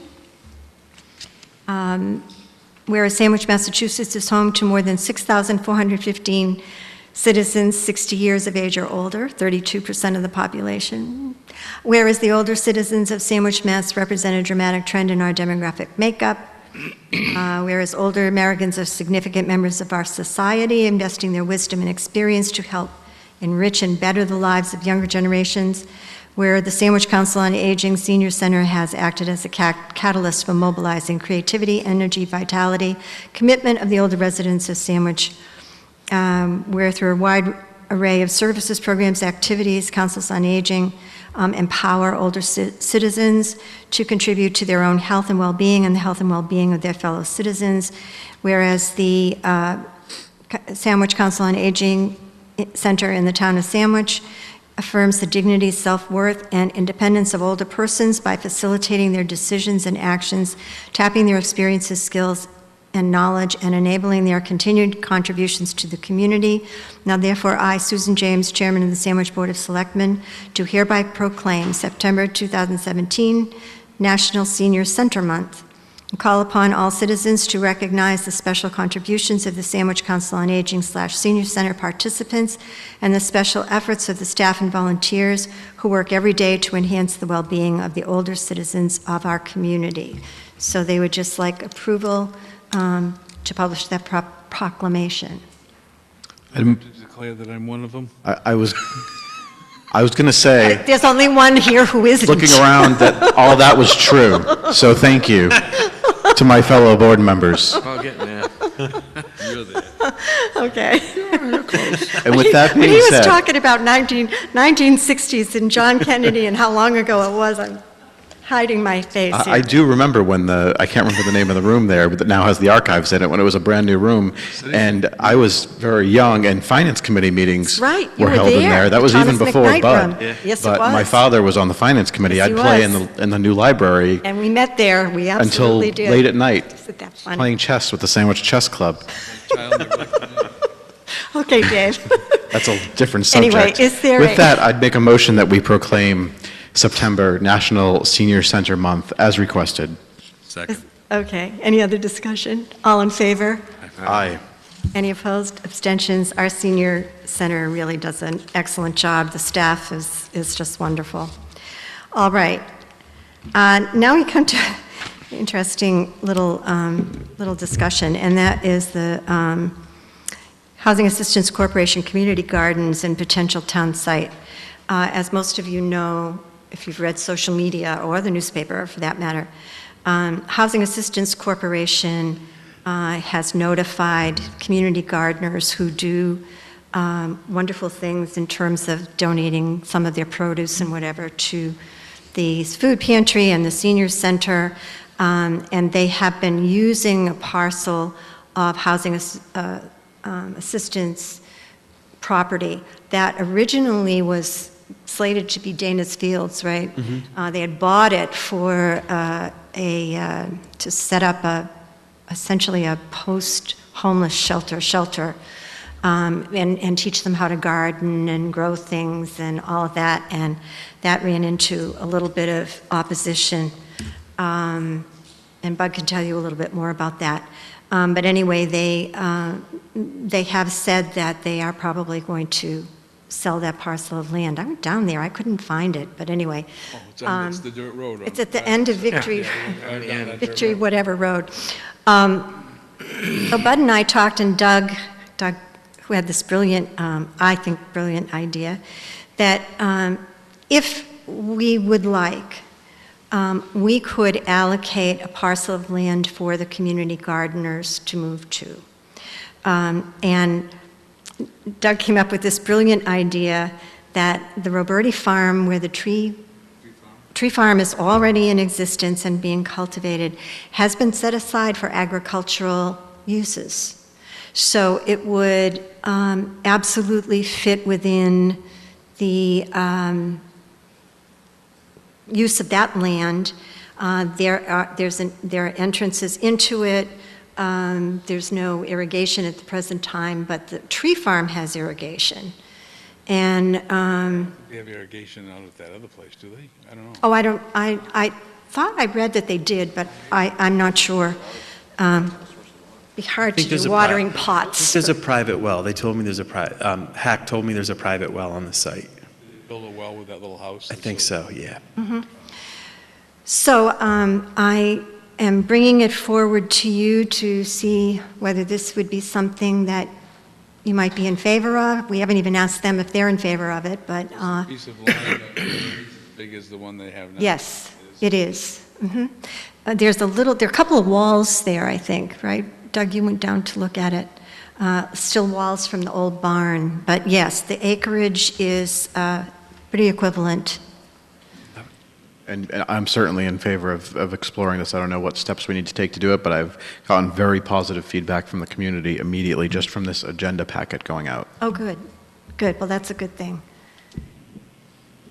Whereas Sandwich, Massachusetts is home to more than 6,415 citizens 60 years of age or older, 32% of the population. Whereas the older citizens of Sandwich, Mass. represent a dramatic trend in our demographic makeup. Whereas older Americans are significant members of our society, investing their wisdom and experience to help enrich and better the lives of younger generations. Where the Sandwich Council on Aging Senior Center has acted as a catalyst for mobilizing creativity, energy, vitality, commitment of the older residents of Sandwich. Where through a wide array of services, programs, activities, councils on aging empower older citizens to contribute to their own health and well-being and the health and well-being of their fellow citizens. Whereas the Sandwich Council on Aging Center in the town of Sandwich affirms the dignity, self-worth, and independence of older persons by facilitating their decisions and actions, tapping their experiences, skills, and knowledge, and enabling their continued contributions to the community. Now therefore, I, Susan James, Chairman of the Sandwich Board of Selectmen, do hereby proclaim September 2017 National Senior Center Month, and call upon all citizens to recognize the special contributions of the Sandwich Council on Aging / Senior Center participants and the special efforts of the staff and volunteers who work every day to enhance the well-being of the older citizens of our community. So they would just like approval to publish that proclamation. I declare that I'm one of them. I was going to say, There's only one here who isn't. looking around, that all that was true. So thank you to my fellow board members. Oh, getting there. You're there. Okay. And with that When being he was said, talking about 1960s and John Kennedy and how long ago it was, I'm hiding my face here. I do remember when I can't remember the name of the room there, but that now has the archives in it, when it was a brand-new room, and I was very young, and finance committee meetings Right, you were were held in there, there. That was Thomas even before McKnight Bud. room. Yeah. Yes, it But my was. father was on the finance committee. Yes, I'd he play was. in the new library And we met there, we until absolutely did. late at night, Isn't that funny? playing chess with the Sandwich Chess Club. Okay, Dave. That's a different Anyway, subject. is there With a- that, I'd make a motion that we proclaim September National Senior Center Month as requested. Second. Okay, any other discussion? All in favor? Aye. Any opposed? Abstentions? Our senior center really does an excellent job. The staff is just wonderful. All right. Now we come to an interesting little discussion, and that is the Housing Assistance Corporation Community Gardens and potential town site. As most of you know, if you've read social media or the newspaper for that matter, Housing Assistance Corporation has notified community gardeners who do wonderful things in terms of donating some of their produce and whatever to the food pantry and the senior center, and they have been using a parcel of housing assistance property that originally was slated to be Dana's Fields, right? They had bought it for to set up essentially a post-homeless shelter, and teach them how to garden and grow things and all of that, and that ran into a little bit of opposition, and Bud can tell you a little bit more about that. But anyway, they have said that they are probably going to sell that parcel of land. I went down there, I couldn't find it, but anyway. It's the dirt road. It's at the end of Victory, Victory whatever road. So Bud and I talked, and Doug, who had this brilliant, I think brilliant idea, that if we would like, we could allocate a parcel of land for the community gardeners to move to. And Doug came up with this brilliant idea that the Roberti farm, where the tree farm is already in existence and being cultivated, has been set aside for agricultural uses. So it would absolutely fit within the use of that land. There are entrances into it. There's no irrigation at the present time, but the tree farm has irrigation. And They have irrigation out at that other place, do they? I don't know. oh, I thought I read that they did, but I'm not sure. Be hard to do watering pots. There's a private well. They told me there's a Hack told me there's a private well on the site. Build a well with that little house. I think so, yeah. So I am bringing it forward to you to see whether this would be something that you might be in favor of. We haven't even asked them if they're in favor of it, but Piece of land as big as the one they have now. yes, it is. There are a couple of walls there, I think, right? Doug, you went down to look at it. Still walls from the old barn, but yes, the acreage is pretty equivalent. And I'm certainly in favor of exploring this. I don't know what steps we need to take to do it, but I've gotten very positive feedback from the community immediately just from this agenda packet going out. Oh, good. Good. Well, that's a good thing.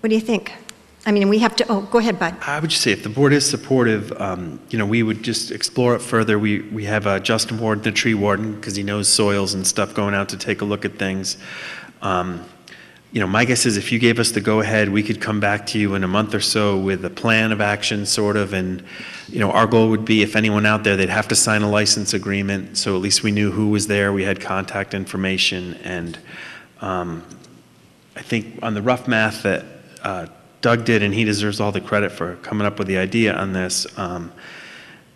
What do you think? I mean, we have to, oh, go ahead, Bud. I would just say if the board is supportive, we would just explore it further. We have Justin Ward, the tree warden, because he knows soils and stuff, going out to take a look at things. My guess is if you gave us the go-ahead, we could come back to you in a month or so with a plan of action, sort of, and, our goal would be if anyone out there, they'd have to sign a license agreement, so at least we knew who was there, we had contact information, and I think on the rough math that Doug did, and he deserves all the credit for coming up with the idea on this,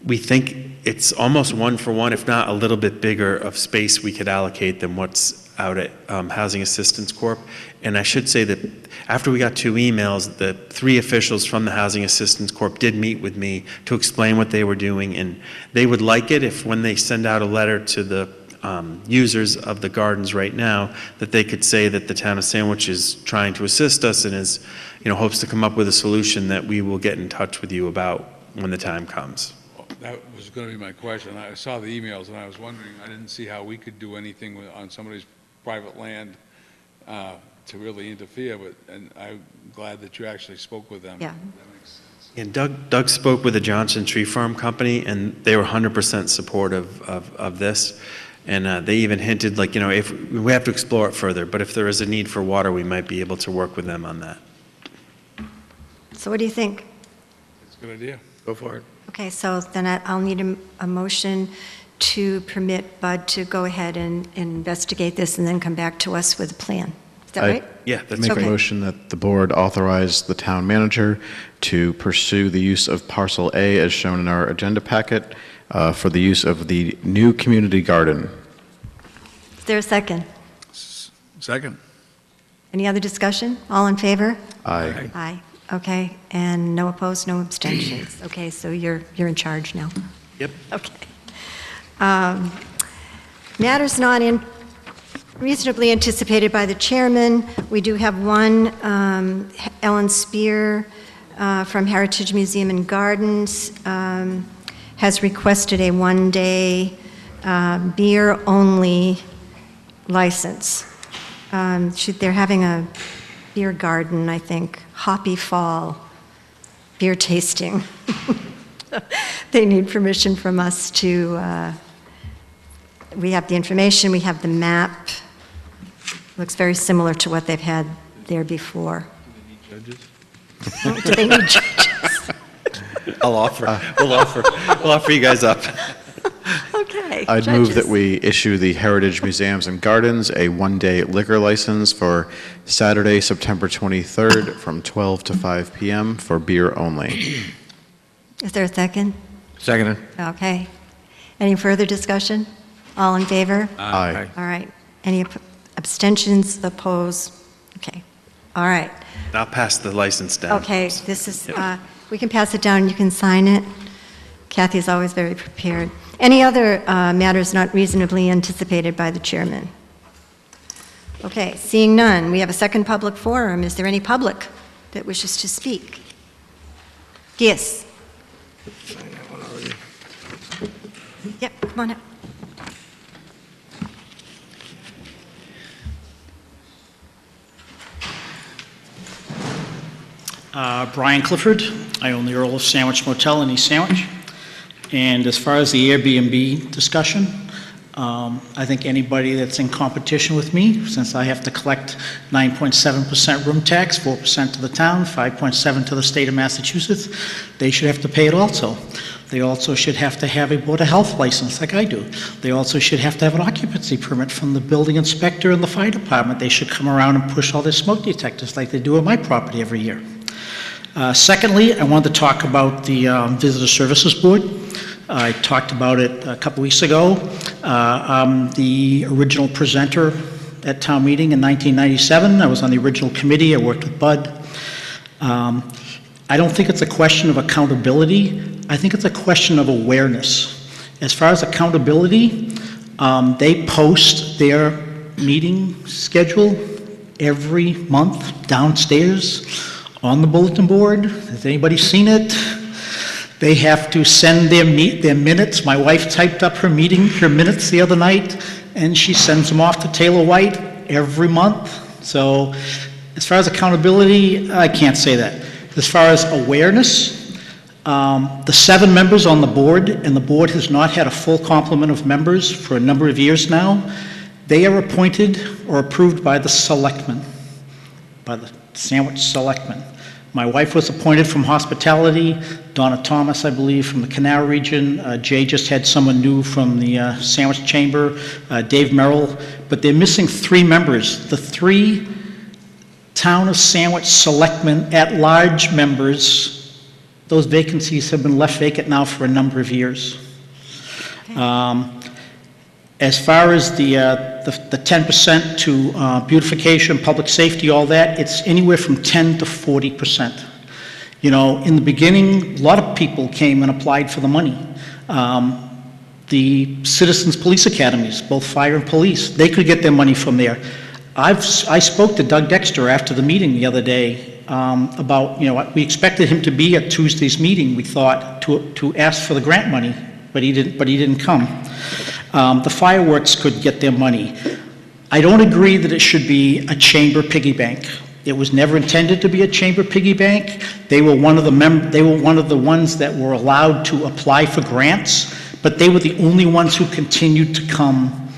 we think it's almost one for one, if not a little bit bigger of space we could allocate than what's out at Housing Assistance Corp. And I should say that after we got 2 emails, the 3 officials from the Housing Assistance Corp did meet with me to explain what they were doing, and they would like it if when they send out a letter to the users of the gardens right now, that they could say that the town of Sandwich is trying to assist us and is, hopes to come up with a solution that we will get in touch with you about when the time comes. That was going to be my question. I saw the emails and I was wondering, I didn't see how we could do anything on somebody's private land to really interfere, and I'm glad that you actually spoke with them. Yeah. That makes sense. And Doug spoke with the Johnson Tree Farm Company, and they were 100% supportive of this. And they even hinted, if we have to explore it further, but if there is a need for water, we might be able to work with them on that. So what do you think? It's a good idea. Go for it. Okay, so then I'll need a motion to permit Bud to go ahead and investigate this and then come back to us with a plan. Is that right? Yeah, that's Make okay. a motion that the board authorize the town manager to pursue the use of parcel A as shown in our agenda packet for the use of the new community garden. Is there a second? Second. Any other discussion? All in favor? Aye. Aye. Okay, and no opposed, no abstentions. Okay, so you're in charge now. Yep. Okay. Matters not reasonably anticipated by the chairman. We do have one, Ellen Spear from Heritage Museum and Gardens has requested a one-day beer-only license. They're having a beer garden, I think, Hoppy Fall beer tasting. They need permission from us to, we have the information, we have the map. Looks very similar to what they've had there before. Do they need judges? Do they need judges? I'll offer. We'll offer you guys up. Okay. I'd move judges. that we issue the Heritage Museums and Gardens a one-day liquor license for Saturday, September 23rd from 12 to 5 p.m. for beer only. Is there a second? Seconded. Okay. Any further discussion? All in favor? Aye. All right. Any abstentions, opposed? Okay. All right. I'll pass the license down. Okay, this is, we can pass it down, you can sign it. Kathy is always very prepared. Any other matters not reasonably anticipated by the chairman? Okay, seeing none, we have a second public forum. Is there any public that wishes to speak? Yes. Yep, come on up. Brian Clifford. I own the Earl of Sandwich Motel in East Sandwich. And as far as the Airbnb discussion, I think anybody that's in competition with me, since I have to collect 9.7% room tax, 4% to the town, 5.7% to the state of Massachusetts, they should have to pay it also. They also should have to have a Board of Health license like I do. They also should have to have an occupancy permit from the building inspector and the fire department. They should come around and push all their smoke detectors like they do on my property every year. Secondly, I wanted to talk about the Visitor Services Board. I talked about it a couple weeks ago. I'm the original presenter at town meeting in 1997. I was on the original committee. I worked with Bud. I don't think it's a question of accountability. I think it's a question of awareness. As far as accountability, they post their meeting schedule every month downstairs on the bulletin board. Has anybody seen it? They have to send their minutes. My wife typed up her minutes the other night, and she sends them off to Taylor White every month. So As far as accountability, I can't say that. As far as awareness, the 7 members on the board, and the board has not had a full complement of members for a number of years now, they are appointed or approved by the Selectmen, by the Sandwich Selectmen. My wife was appointed from hospitality, Donna Thomas, I believe, from the Canal region. Jay just had someone new from the Sandwich Chamber, Dave Merrill, but they're missing 3 members. The 3 Town of Sandwich Selectmen at-large members, those vacancies have been left vacant now for a number of years. As far as the 10% to beautification, public safety, all that, it's anywhere from 10 to 40%. You know, in the beginning, a lot of people came and applied for the money. The Citizens Police Academies, both fire and police, they could get their money from there. I spoke to Doug Dexter after the meeting the other day about, you know, we expected him to be at Tuesday's meeting, we thought, to ask for the grant money, but he didn't come. The fireworks could get their money. I don't agree that it should be a chamber piggy bank. It was never intended to be a chamber piggy bank. They were one of the ones that were allowed to apply for grants, but they were the only ones who continued to come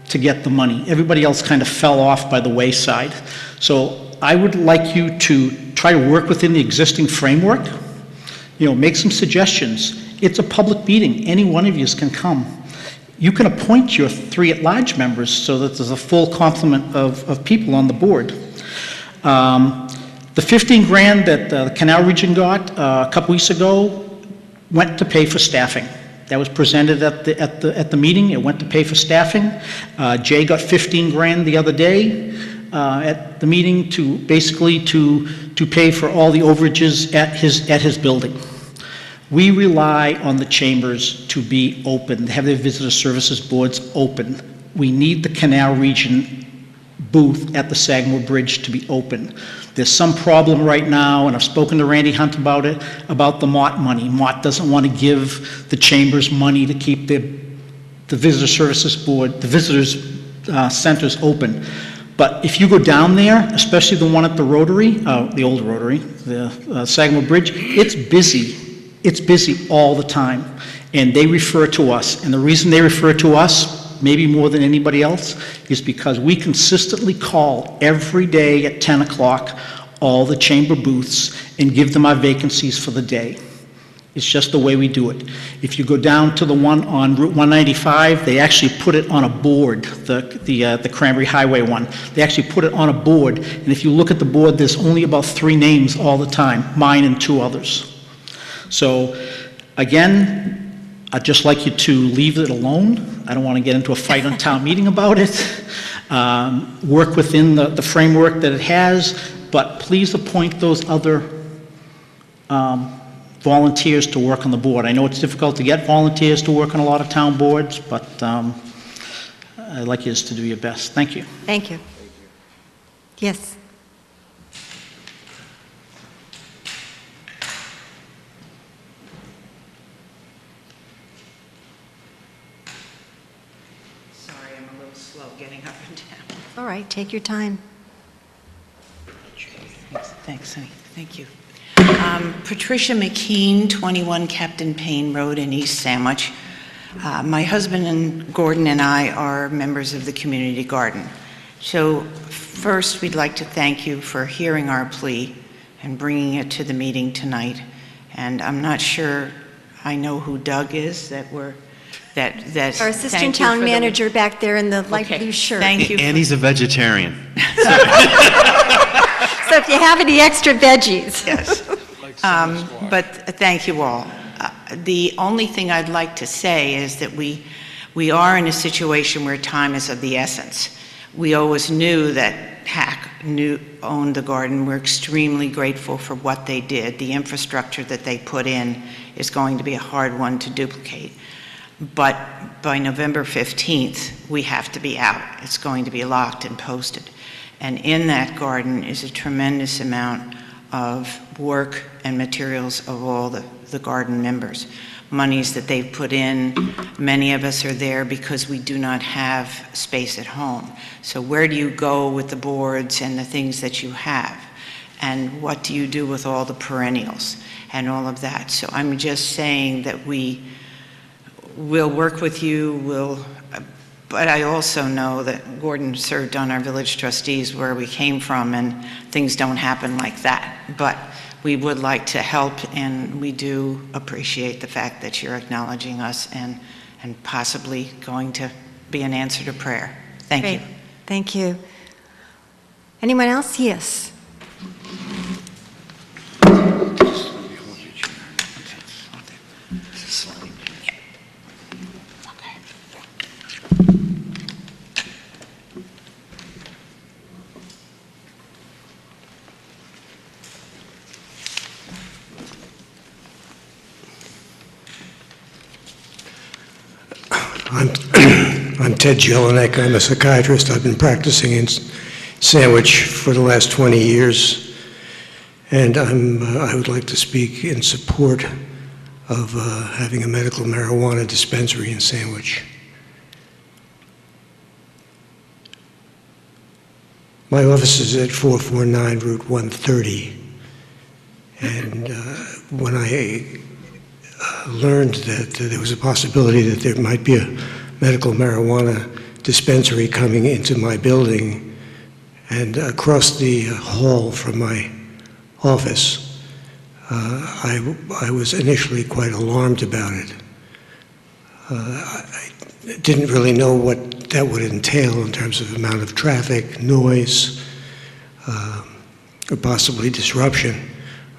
to get the money. Everybody else kind of fell off by the wayside. So I would like you to try to work within the existing framework. You know, make some suggestions. It's a public meeting. Any one of you can come. You can appoint your 3 at-large members so that there's a full complement of people on the board. The 15 grand that the Canal Region got a couple weeks ago went to pay for staffing. That was presented at the meeting. It went to pay for staffing. Jay got 15 grand the other day at the meeting to basically to pay for all the overages at his building. We rely on the chambers to be open, to have their visitor services boards open. We need the Canal Region booth at the Sagamore Bridge to be open. There's some problem right now, and I've spoken to Randy Hunt about it, about the Mott money. Mott doesn't want to give the chambers money to keep the visitor services board, the visitors centers open. But if you go down there, especially the one at the Rotary, the old Rotary, the Sagamore Bridge, it's busy. It's busy all the time, and they refer to us. And the reason they refer to us, maybe more than anybody else, is because we consistently call every day at 10 o'clock all the chamber booths and give them our vacancies for the day. It's just the way we do it. If you go down to the one on Route 195, they actually put it on a board, the Cranberry Highway one. They actually put it on a board, and if you look at the board, there's only about 3 names all the time, mine and 2 others. So, again, I'd just like you to leave it alone. I don't want to get into a fight on town meeting about it. Work within the framework that it has, but please appoint those other volunteers to work on the board. I know it's difficult to get volunteers to work on a lot of town boards, but I'd like you to do your best. Thank you. Thank you. Yes. Getting up and down. All right, take your time. Thanks, honey. Thank you. Patricia McKean, 21 Captain Payne Road in East Sandwich. My husband and Gordon and I are members of the community garden. So first, we'd like to thank you for hearing our plea and bringing it to the meeting tonight. And I'm not sure I know who Doug is that we're Our assistant town manager back there in the light blue shirt. Thank you. And he's a vegetarian. So if you have any extra veggies. Yes. But thank you all. The only thing I'd like to say is that we are in a situation where time is of the essence. We always knew that Hack owned the garden. We're extremely grateful for what they did. The infrastructure that they put in is going to be a hard one to duplicate. But by November 15th, we have to be out. It's going to be locked and posted. And in that garden is a tremendous amount of work and materials of all the garden members. monies that they've put in. Many of us are there because we do not have space at home. So where do you go with the boards and the things that you have? And what do you do with all the perennials and all of that? So I'm just saying that we will work with you, but I also know that Gordon served on our village trustees where we came from, and things don't happen like that. But we would like to help, and we do appreciate the fact that you're acknowledging us and possibly going to be an answer to prayer. Thank you. Thank you. Anyone else? Yes. I'm Ted Jelinek. I'm a psychiatrist. I've been practicing in Sandwich for the last 20 years, and I would like to speak in support of having a medical marijuana dispensary in Sandwich. My office is at 449 Route 130, and when I learned that there was a possibility that there might be a medical marijuana dispensary coming into my building and across the hall from my office, I was initially quite alarmed about it. I didn't really know what that would entail in terms of amount of traffic, noise, or possibly disruption.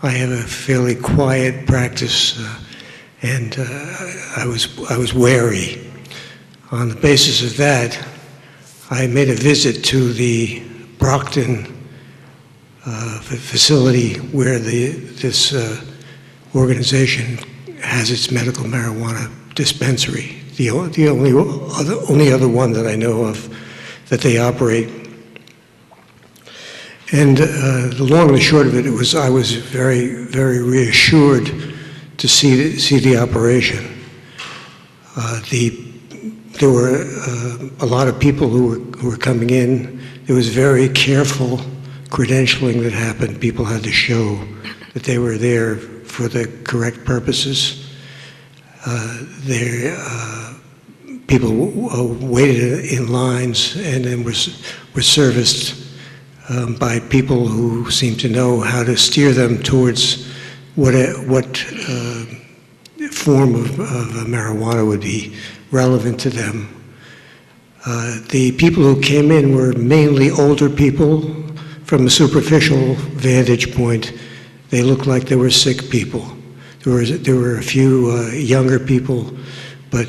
I have a fairly quiet practice, and I was wary. On the basis of that, I made a visit to the Brockton facility where this organization has its medical marijuana dispensary, the only other one that I know of that they operate. And the long and the short of it was I was very, very reassured to see the operation. There were a lot of people who were coming in. There was very careful credentialing that happened. People had to show that they were there for the correct purposes. People waited in lines and then were serviced by people who seemed to know how to steer them towards what form of marijuana would be relevant to them. The people who came in were mainly older people. From a superficial vantage point, they looked like they were sick people. There were a few younger people, but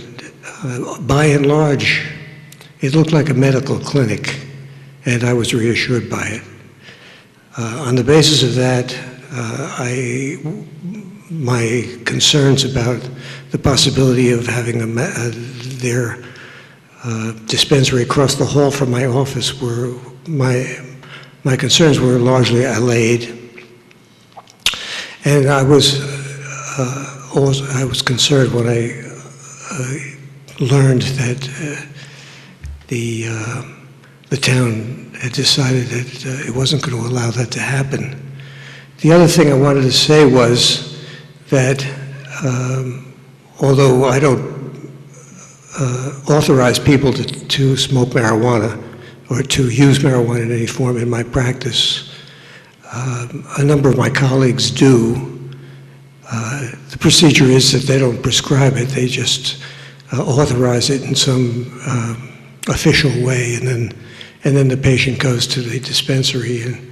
by and large, it looked like a medical clinic, and I was reassured by it. On the basis of that, my concerns about the possibility of having their dispensary across the hall from my office were, my concerns were largely allayed. And I was concerned when I learned that the town had decided that it wasn't going to allow that to happen. The other thing I wanted to say was that although I don't authorize people to smoke marijuana or to use marijuana in any form in my practice, a number of my colleagues do. The procedure is that they don't prescribe it, they just authorize it in some official way, and then the patient goes to the dispensary and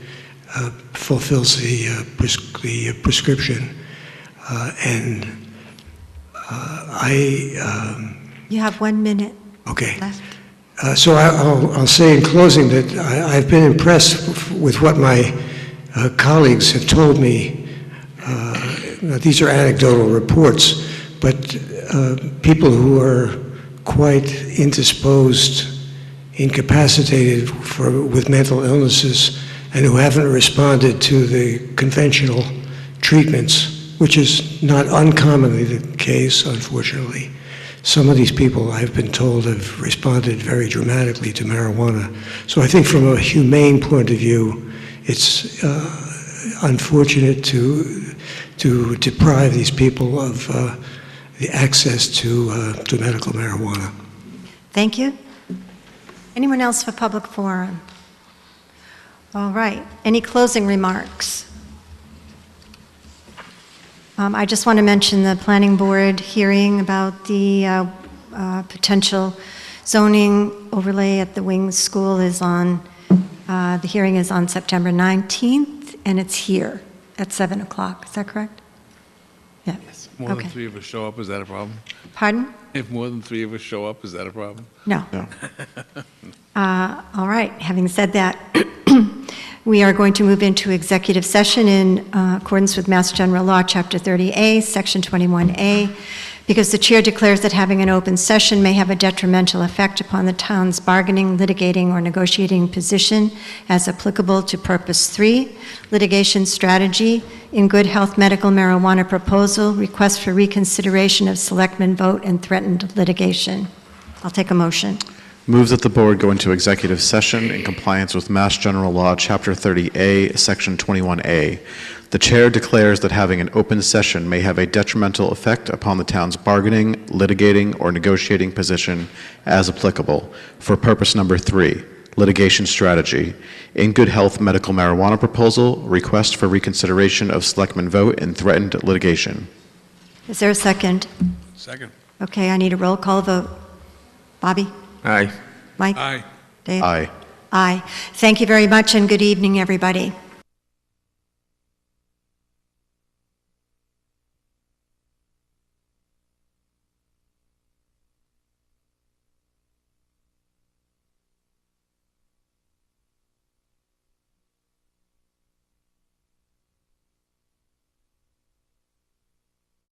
fulfills the prescription. You have 1 minute okay. left. So I'll say in closing that I've been impressed with what my colleagues have told me. These are anecdotal reports, but people who are quite indisposed, incapacitated with mental illnesses, and who haven't responded to the conventional treatments which is not uncommonly the case, unfortunately. Some of these people, I've been told, have responded very dramatically to marijuana. So I think from a humane point of view, it's unfortunate to deprive these people of the access to medical marijuana. Thank you. Anyone else for public forum? All right. Any closing remarks? I just want to mention the planning board hearing about the potential zoning overlay at the Wings School is on, the hearing is on September 19th, and it's here at 7 o'clock. Is that correct? Yeah. More than 3 of us show up, is that a problem? Pardon? If more than 3 of us show up, is that a problem? No. All right. Having said that, we are going to move into executive session in accordance with Mass General Law, Chapter 30A, Section 21A, because the chair declares that having an open session may have a detrimental effect upon the town's bargaining, litigating, or negotiating position as applicable to Purpose 3, litigation strategy, in good health medical marijuana proposal, request for reconsideration of selectmen vote, and threatened litigation. I'll take a motion. Move that the board go into executive session in compliance with Mass General Law, Chapter 30A, Section 21A. The chair declares that having an open session may have a detrimental effect upon the town's bargaining, litigating, or negotiating position as applicable for purpose number 3, litigation strategy, in good health medical marijuana proposal, request for reconsideration of selectmen vote, and threatened litigation. Is there a second? Second. Okay, I need a roll call vote. Bobby? Aye. Mike? Aye. Dave? Aye. Aye. Thank you very much, and good evening, everybody.